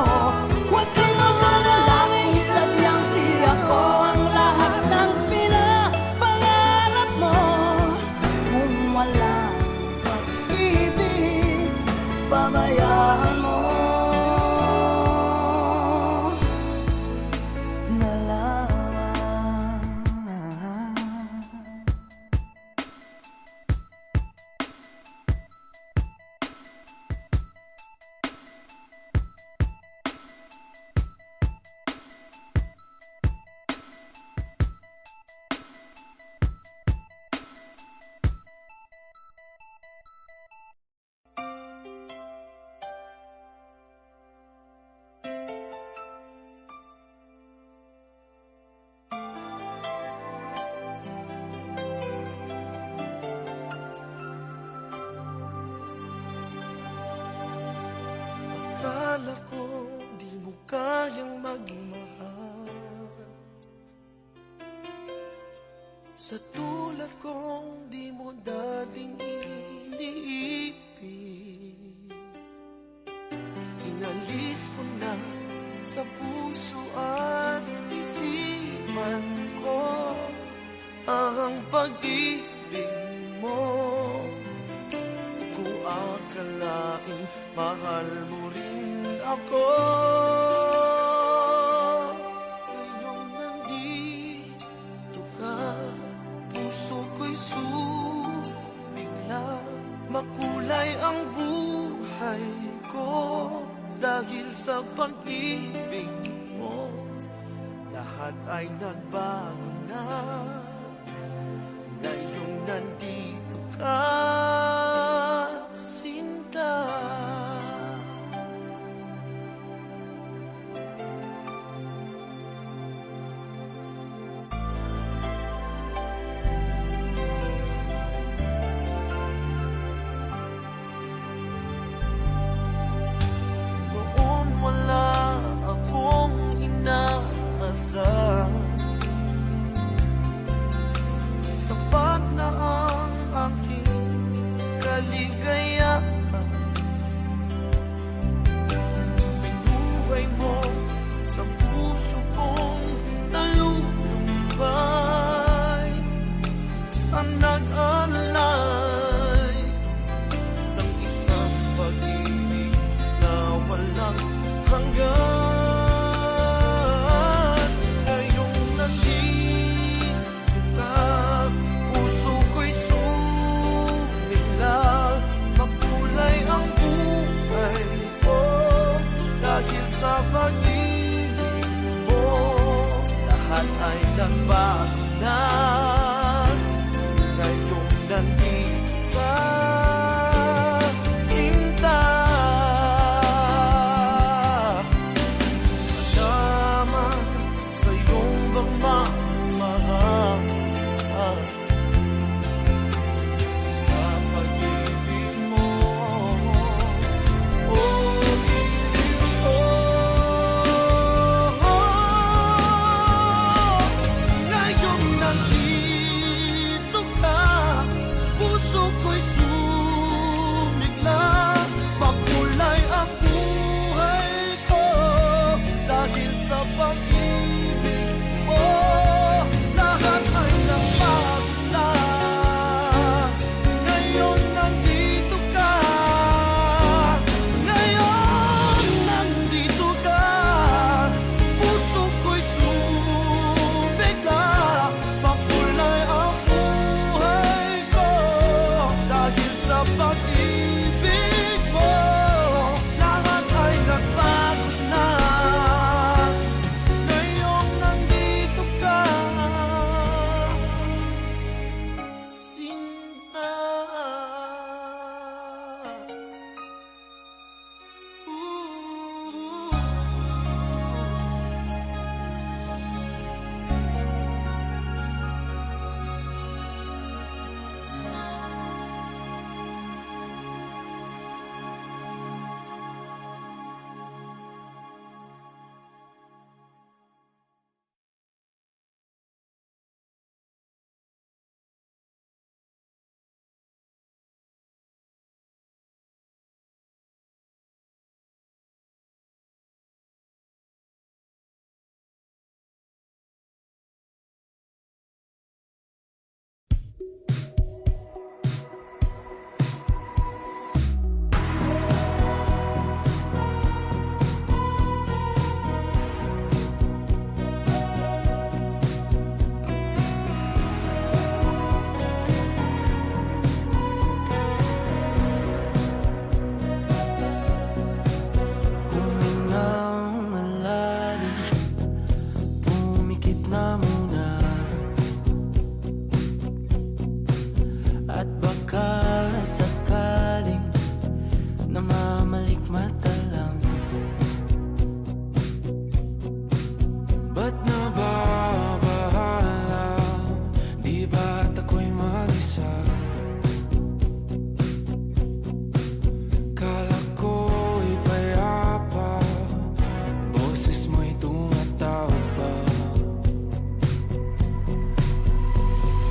Speaker 5: Huwag kang mag-alala kung sadyang di ako ang lahat ng pinapangarap mo. Kung wala pag-ibig, babayaan mo na lamang.
Speaker 6: Akala ko di mo kayang magmahal. Sa tulad kong di mo dating iniibig. Inalis ko na sa puso at isipan ko ang pag-ibig mo. Kung akalaing mahal mo rin ako. Ngayong nandito ka, puso ko'y sumigla. Makulay ang buhay ko dahil sa pag-ibig mo. Lahat ay nagbago na ngayong nandito ka, Sinta. Noon wala akong inaasam, sapat na ang aking kaligayahan. Binuhay mo sa puso kong nalulumbay, ang nag-alay ng isang pag-ibig na walang hanggan. Ngayong nandito ka, puso ko'y sumigla. Makulay ang buhay ko dahil sa pag-ibig mo. Lahat ay nagbago na ngayong nandito ka, Sinta. Salamat sa iyong pagmamahal, sa pag-ibig mo. Oh, ibig ko. Ngayong nandito ka, puso ko'y sumigla. Makulay ang buhay ko dahil sa pag-ibig mo. Lahat ay nagbago na ngayong nandito ka. Ngayon nandito ka, puso ko'y sumigla. Makulay ang buhay ko dahil sa pag-ibig mo. Lahat ay nagbago na ngayong nandito ka, Sinta. Humingang malalim, pumikit na muna, at baka sakaling namamalikmata lang. Ba't nababahala? Di ba't ako'y mag-isa? Kala ko'y payapa, boses mo'y tumatawag pa.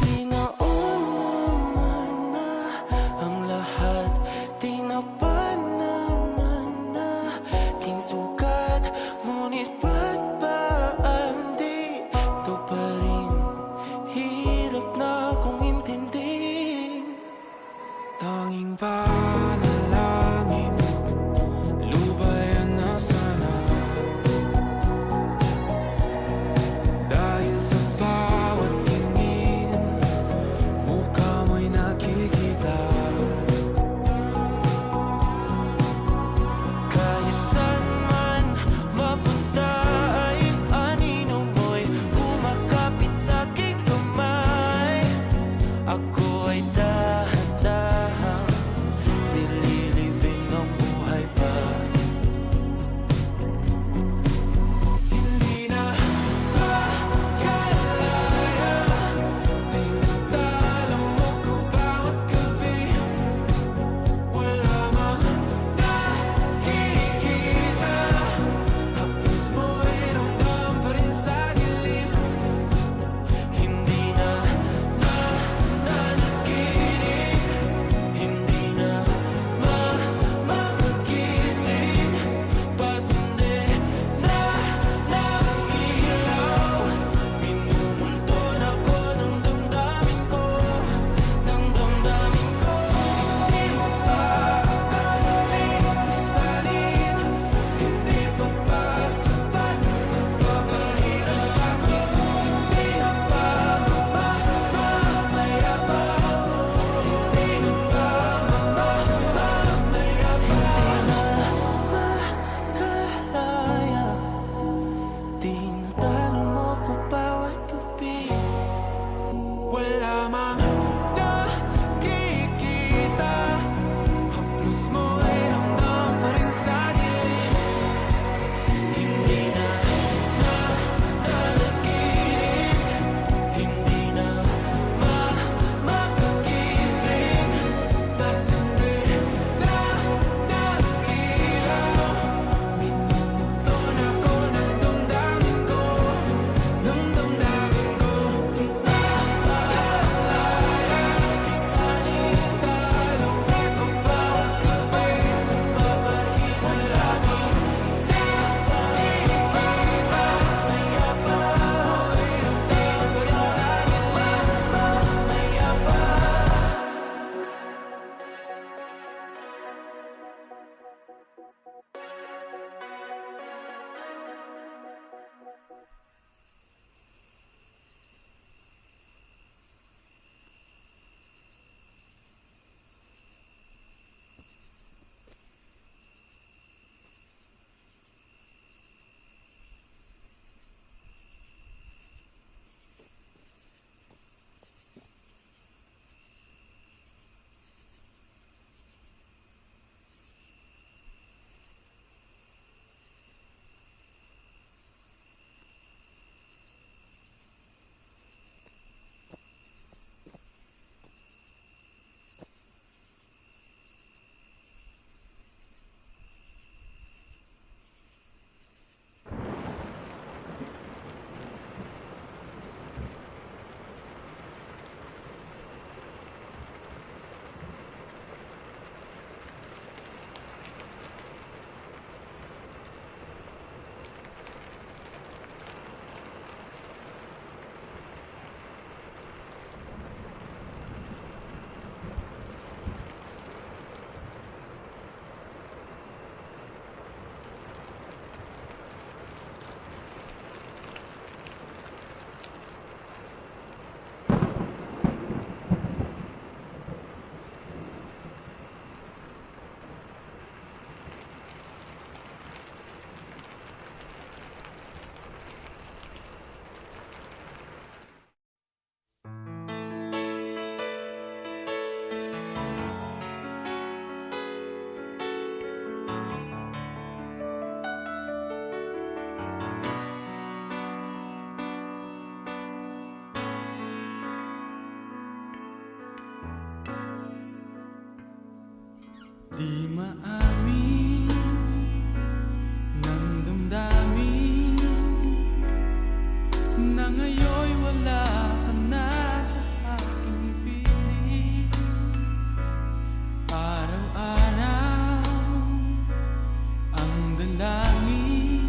Speaker 6: Tinaon naman na ang lahat, tinapan naman na king sukat. Ngunit ba't ba ang di ngayon'y wala ka na sa aking piling. Araw-araw ang dalangin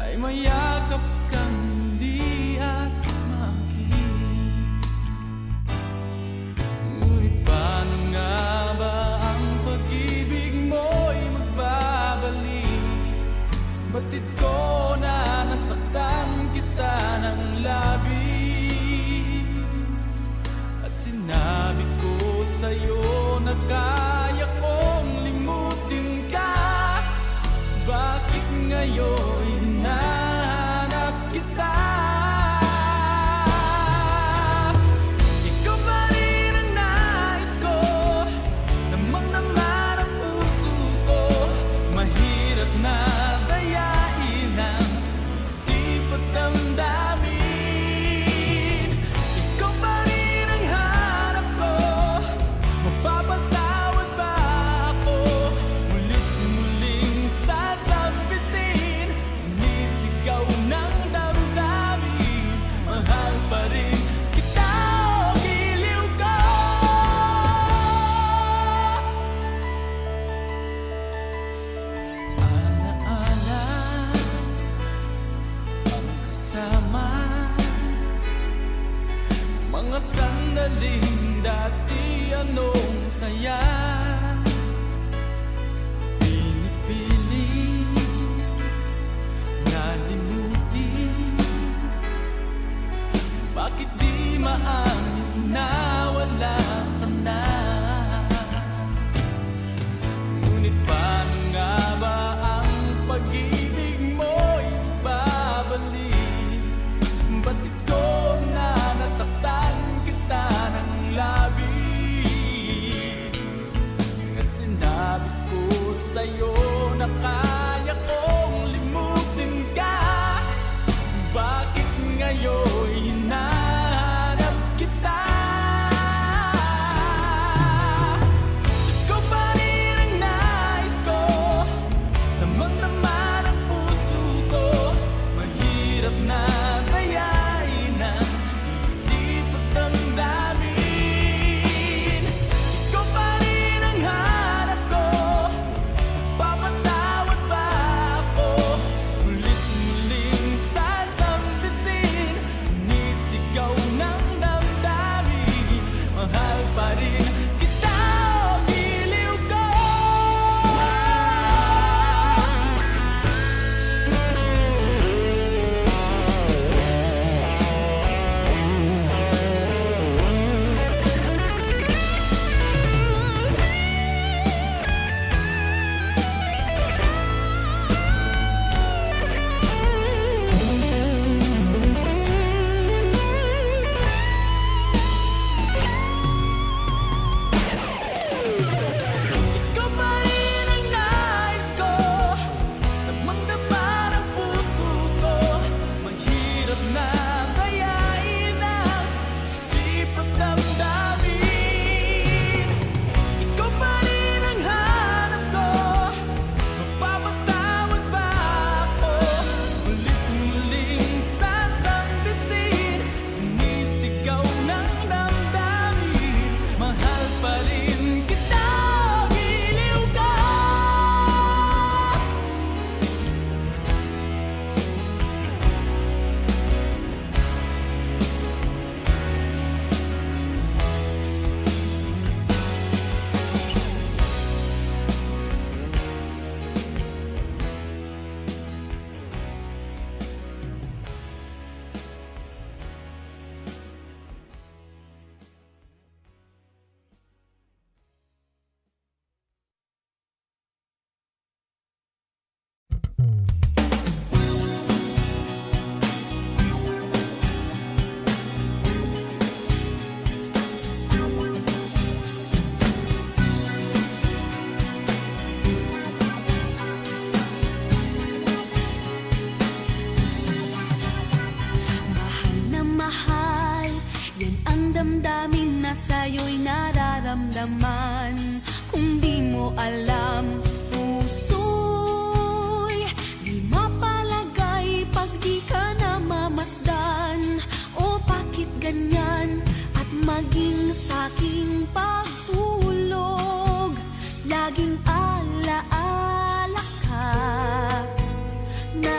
Speaker 6: ay mayakap kang muli at makinig. Ngunit paano nga ba ang pag-ibig mo'y magbabalik? Batid ko na nasaktan kita ng labis, at sinabi ko sa'yo na kaya kong limutin ka. Bakit ngayon hinahanap kita? Ikaw pa rin ang nais ko, namang-naman ang puso ko. Mahirap na dayain ang isip at damdamin. Ikaw pa rin ang hanap ko, mapapatawad ba ako? Mulit-muling sasabitin, sumisigaw ng damdamin. Mahal pa rin kita, o giliw ko. Alaala ang kasama, mga sandaling dati anong saya. Pinipiling na limutin, bakit di maamin na wala ka na? Ngunit paano nga ba ang pag-ibig mo'y babalik? Batid ko na nasaktan kita ng labis,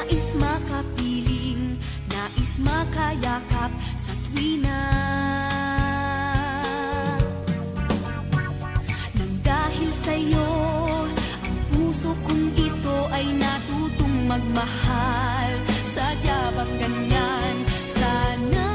Speaker 2: nais makapiling, nais makayakap sa tuwina. Nang dahil sa'yo, ang puso kong ito ay natutong magmahal. Sadya bang ganyan? Sana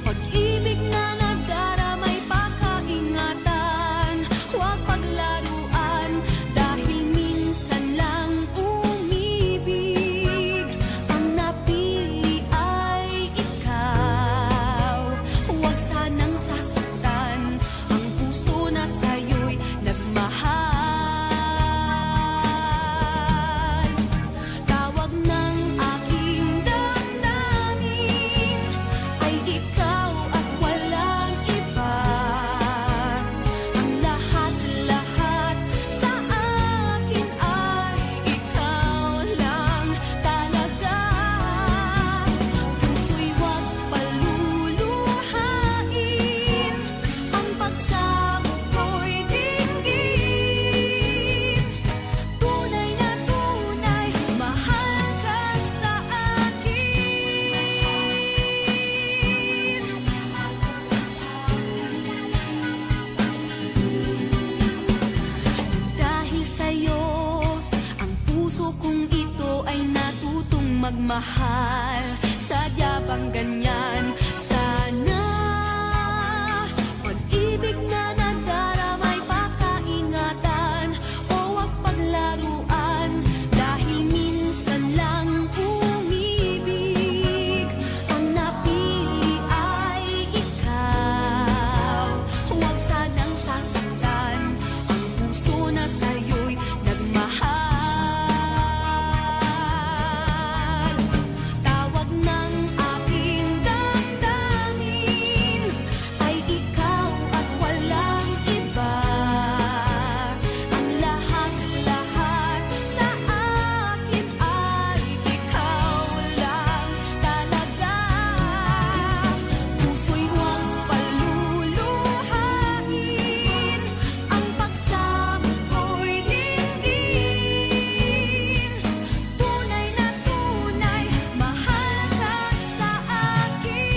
Speaker 2: pag-ibig na nagdaramay pakaingatan, huwag paglaruan, dahil minsan lang umibig. Ang napili ay ikaw, huwag sanang sasaktan ang puso na sa'yo'y nagmahal. Tawag ng aking damdamin ay ikaw at walang iba. Ang lahat-lahat sa akin ay ikaw lang talaga. Puso'y huwag paluluhain, ang pagsamo ko'y dinggin. Tunay na tunay, mahal ka sa akin. Dahil sa'yo, ang puso kong ito ay natutong magmahal. Sadya bang ganyan? Sana pag-ibig na nagdaramay pakaingatan, o wag paglaruan, dahil minsan lang umibig. Ang napili ay ikaw, huwag sanang sasaktan ang puso na sa'yo'y nagmahal. Tawag ng aking damdamin ay ikaw at walang iba. Ang lahat-lahat sa akin ay ikaw lang talaga. Puso'y huwag paluluhain, ang pagsamo ko'y dinggin. Tunay na tunay, mahal ka sa akin.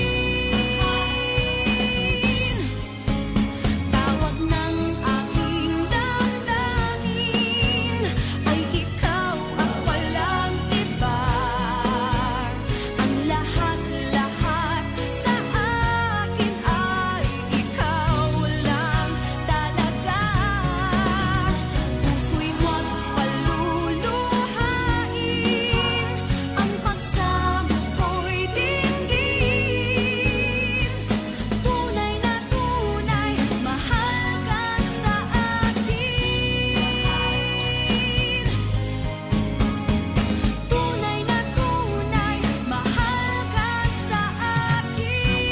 Speaker 2: Tawag ng aking damdamin ay ikaw at walang iba. Ang lahat-lahat sa akin ay ikaw lang talaga. Puso'y huwag paluluhain, ang pagsamo ko'y dinggin. Tunay na tunay, mahal ka sa akin. Tunay na tunay, mahal ka sa akin.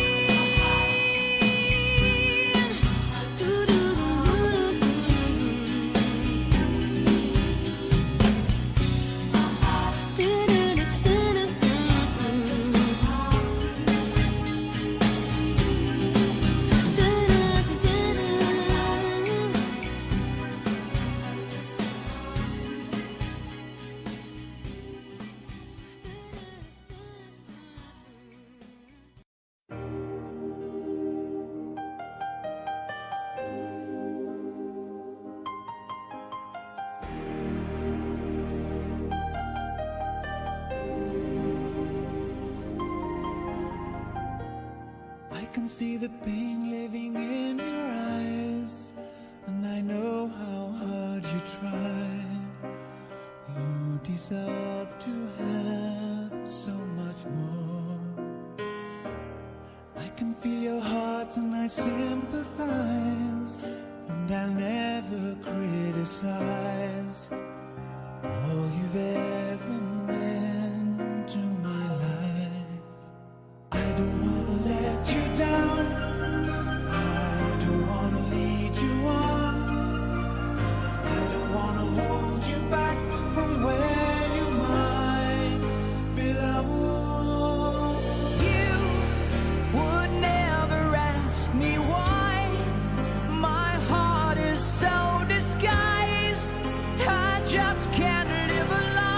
Speaker 6: I can see the pain living in your eyes, and I know how hard you tried. You deserve to have so much more. I can feel your heart and I sympathize, and I'll never criticize all you've ever meant to my life. I don't wanna let you down, I don't wanna lead you on, I don't wanna hold you back from where you might belong.
Speaker 4: You would never ask me why. My heart is so disguised, I just can't live a lie.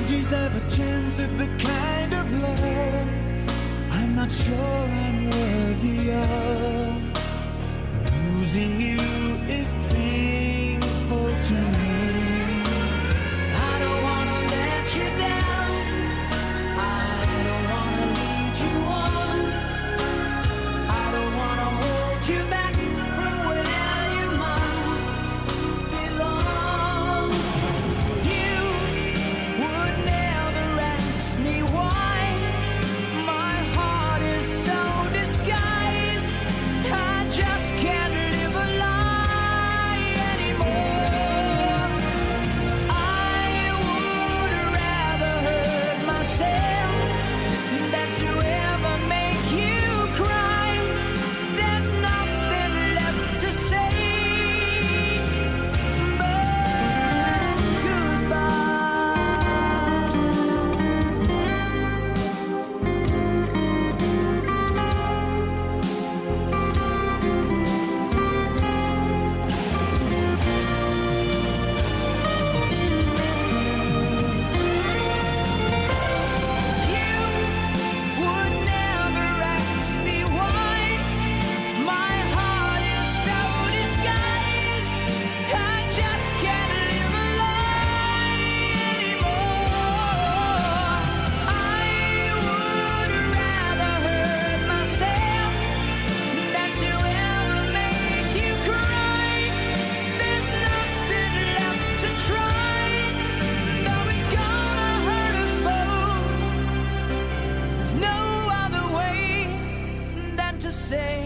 Speaker 6: boundaries have a chance at the kind of love I'm not sure I'm worthy of. Losing you is painful to me.
Speaker 2: I don't wanna let you down. I don't wanna lead you on. I don't wanna hold you back from where you might belong. You would never ask me why. My heart is so disguised. I just can't live a lie anymore. I would rather hurt myself than to ever make you cry. There's nothing left to say but You would never ask me why. My heart is so disguised. I just can't live a lie anymore. I would rather hurt myself than to ever make you cry. There's nothing left to try, though it's gonna hurt us both. There's no other way than to say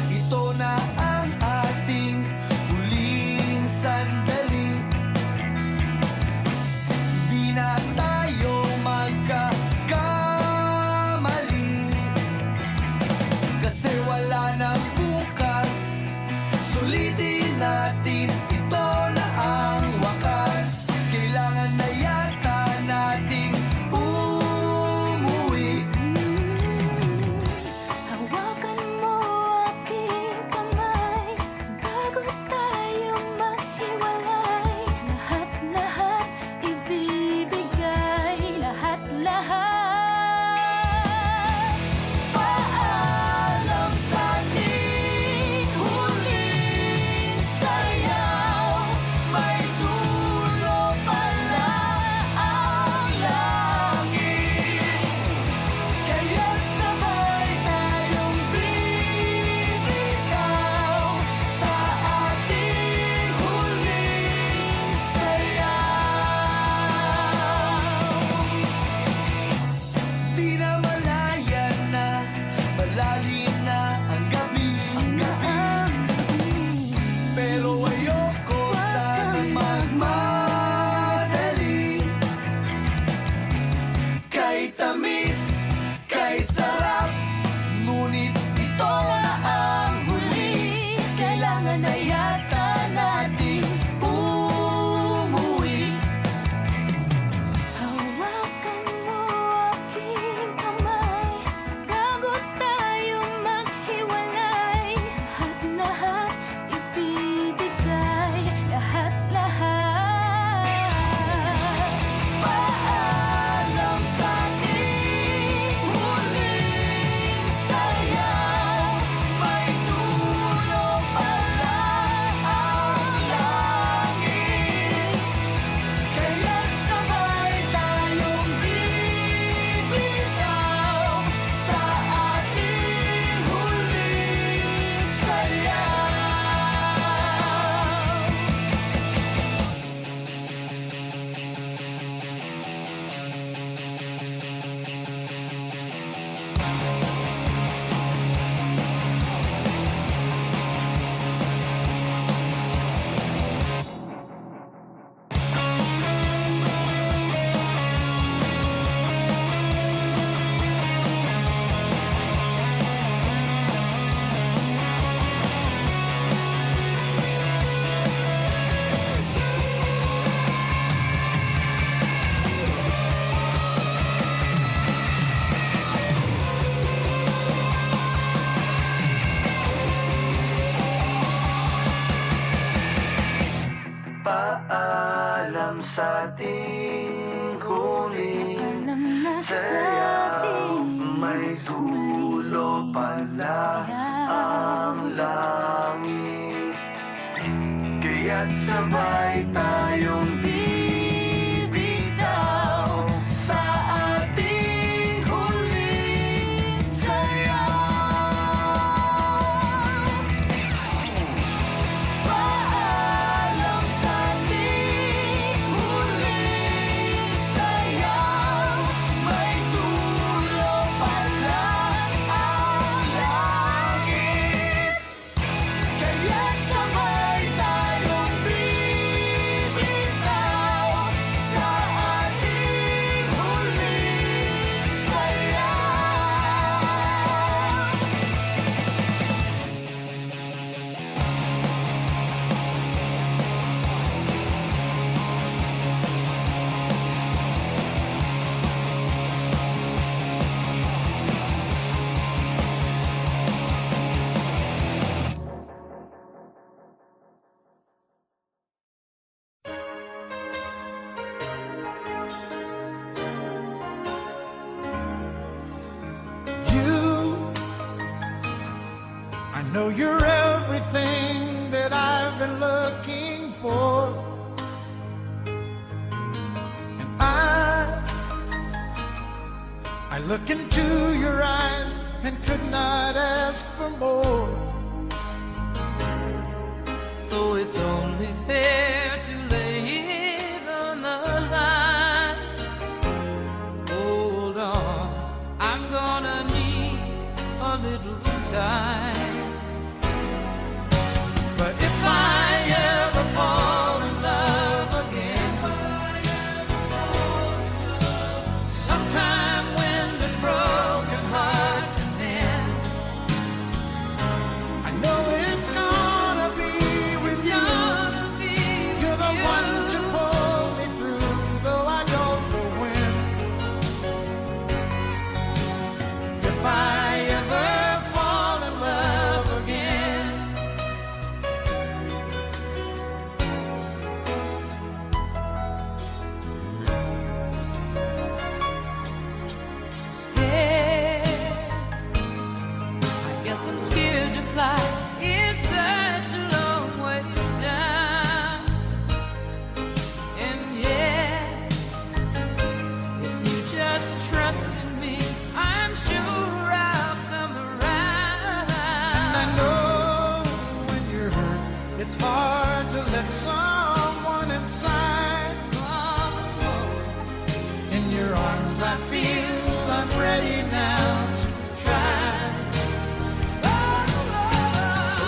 Speaker 6: Ito na ang ating huling sandali. Di na tayo magkakamali, kasi wala nang bukas. Sulitin natin, ito na ang wakas. Kailangan na yata nating umuwi.
Speaker 2: hawakan mo aking kamay bago tayo maghiwalay. Lahat-lahat ibibigay, lahat-lahat. Paalam sa ating huling sayaw. May dulo pala ang langit, kaya't sabay tayong bigyan
Speaker 7: sa ating huling
Speaker 2: Alam na sa ating
Speaker 7: may dulo pala ang langit. Kaya't sabay tayong bibitaw sa ating huling sayaw. Paalam sa ating huling sayaw, may dulo pala ang langit. Kaya't sabay tayong bibitaw sa ating huling sayaw.
Speaker 6: You, I know you're everything that I've been looking for. And I look into your eyes and could not ask for more.
Speaker 4: So it's only fair to lay it on the line. Hold on, I'm gonna need a little time.
Speaker 6: But if I ever fall in love again, sometime when this broken heart can mend, I know it's gonna be with you. You're the one to pull me through, though I don't know when. If I ever fall in love again,
Speaker 4: Scared, I guess I'm scared to fly. It's such a long way down. And yet, if you just trust in me, I'm sure I'll come around.
Speaker 6: I know when you're hurt, it's hard to let someone inside. In your arms, I feel I'm ready now to try. So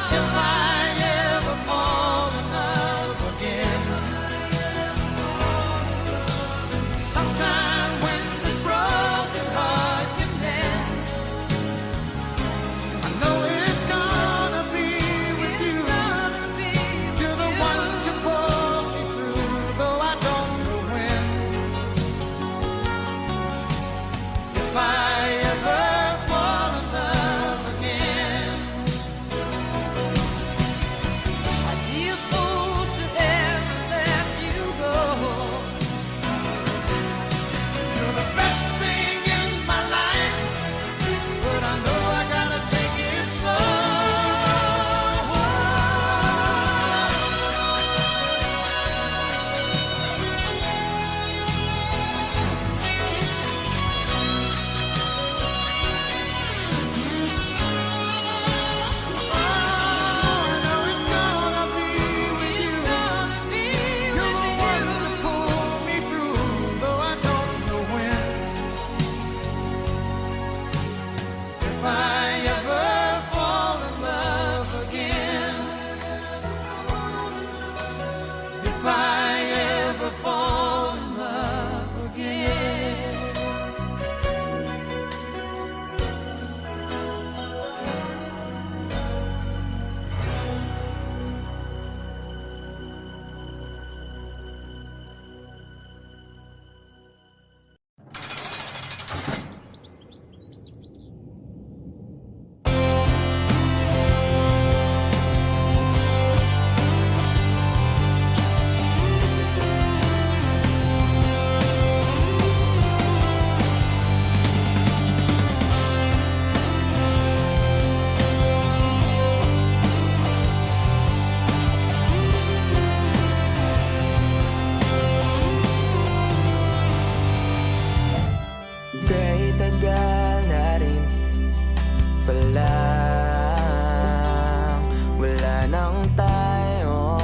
Speaker 4: lang tayong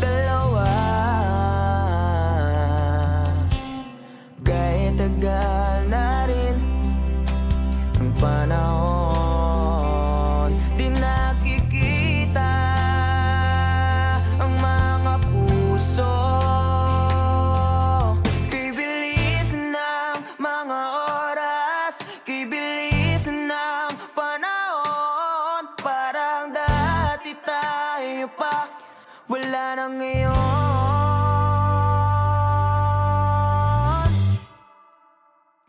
Speaker 4: dalawa. Kahit tagal na rin ang panahon, di nakikita ang mga puso. Kay bilis ng mga oras, kay bilis ng panahon, parang dati tayo pa, wala na ngayon.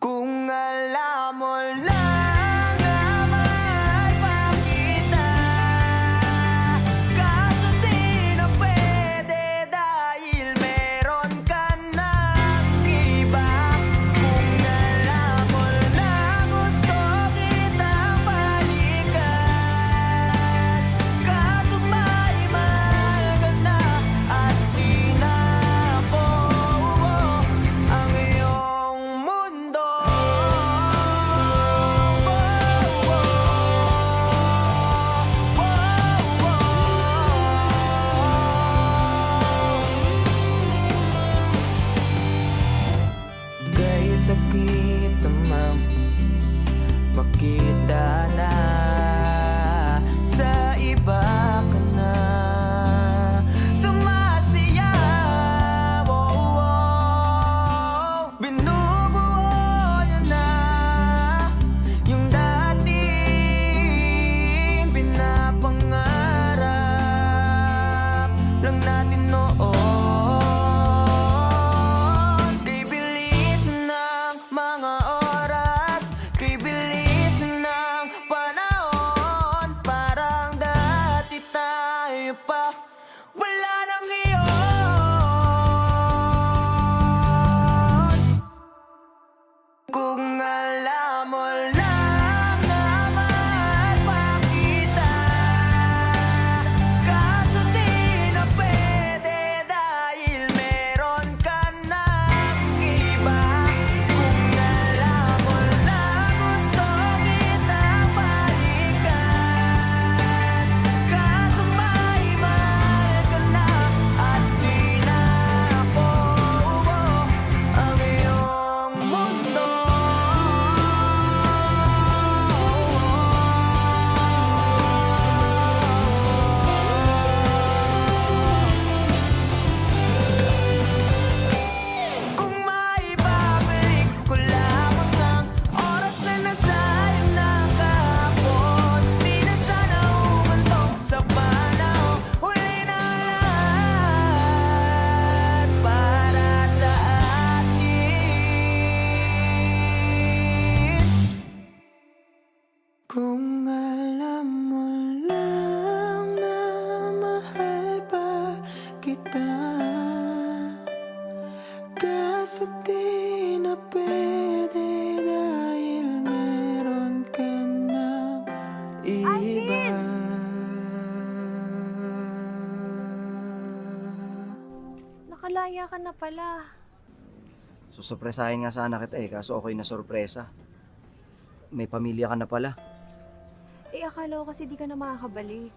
Speaker 4: Kung alam mo lang na mahal pa kita, kaso di na pwede dahil meron ka ng iba. Kung alam mo lang gusto kitang balikan, kaso may mahal ka na at di na ako ang iyong mundo. Kaya sakit naman makita na sa iba ka na sumasayaw. Binubuo niyo na yung dating pinapangarap lang natin noon. Kay bilis ng mga oras, kay bilis ng panahon, parang dati tayo pa, wala na ngayon. Kung alam mo lang na mahal pa kita, kaso di na pwede dahil meron ka ng iba. Kung alam mo lang gusto kitang balikan, kaso may mahal ka na at di na ako ang iyong mundo. Kung maibabalik ko lamang ang oras na nasayang na kahapon, di na sana umantong sa panahon. Huli na lahat para sa atin. Kung alam mo lang na mahal pa kita, kaso di na pwede dahil meron ka ng iba.
Speaker 2: Nakalaya ka na pala.
Speaker 8: Susurpresahin nga sana kita kaso ako'y nasurpresa. May pamilya ka na pala.
Speaker 2: Akala ko kasi di ka na makakabalik.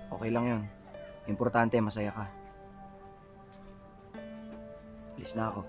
Speaker 8: Okay lang yun. Importante, masaya ka. Alis na ako.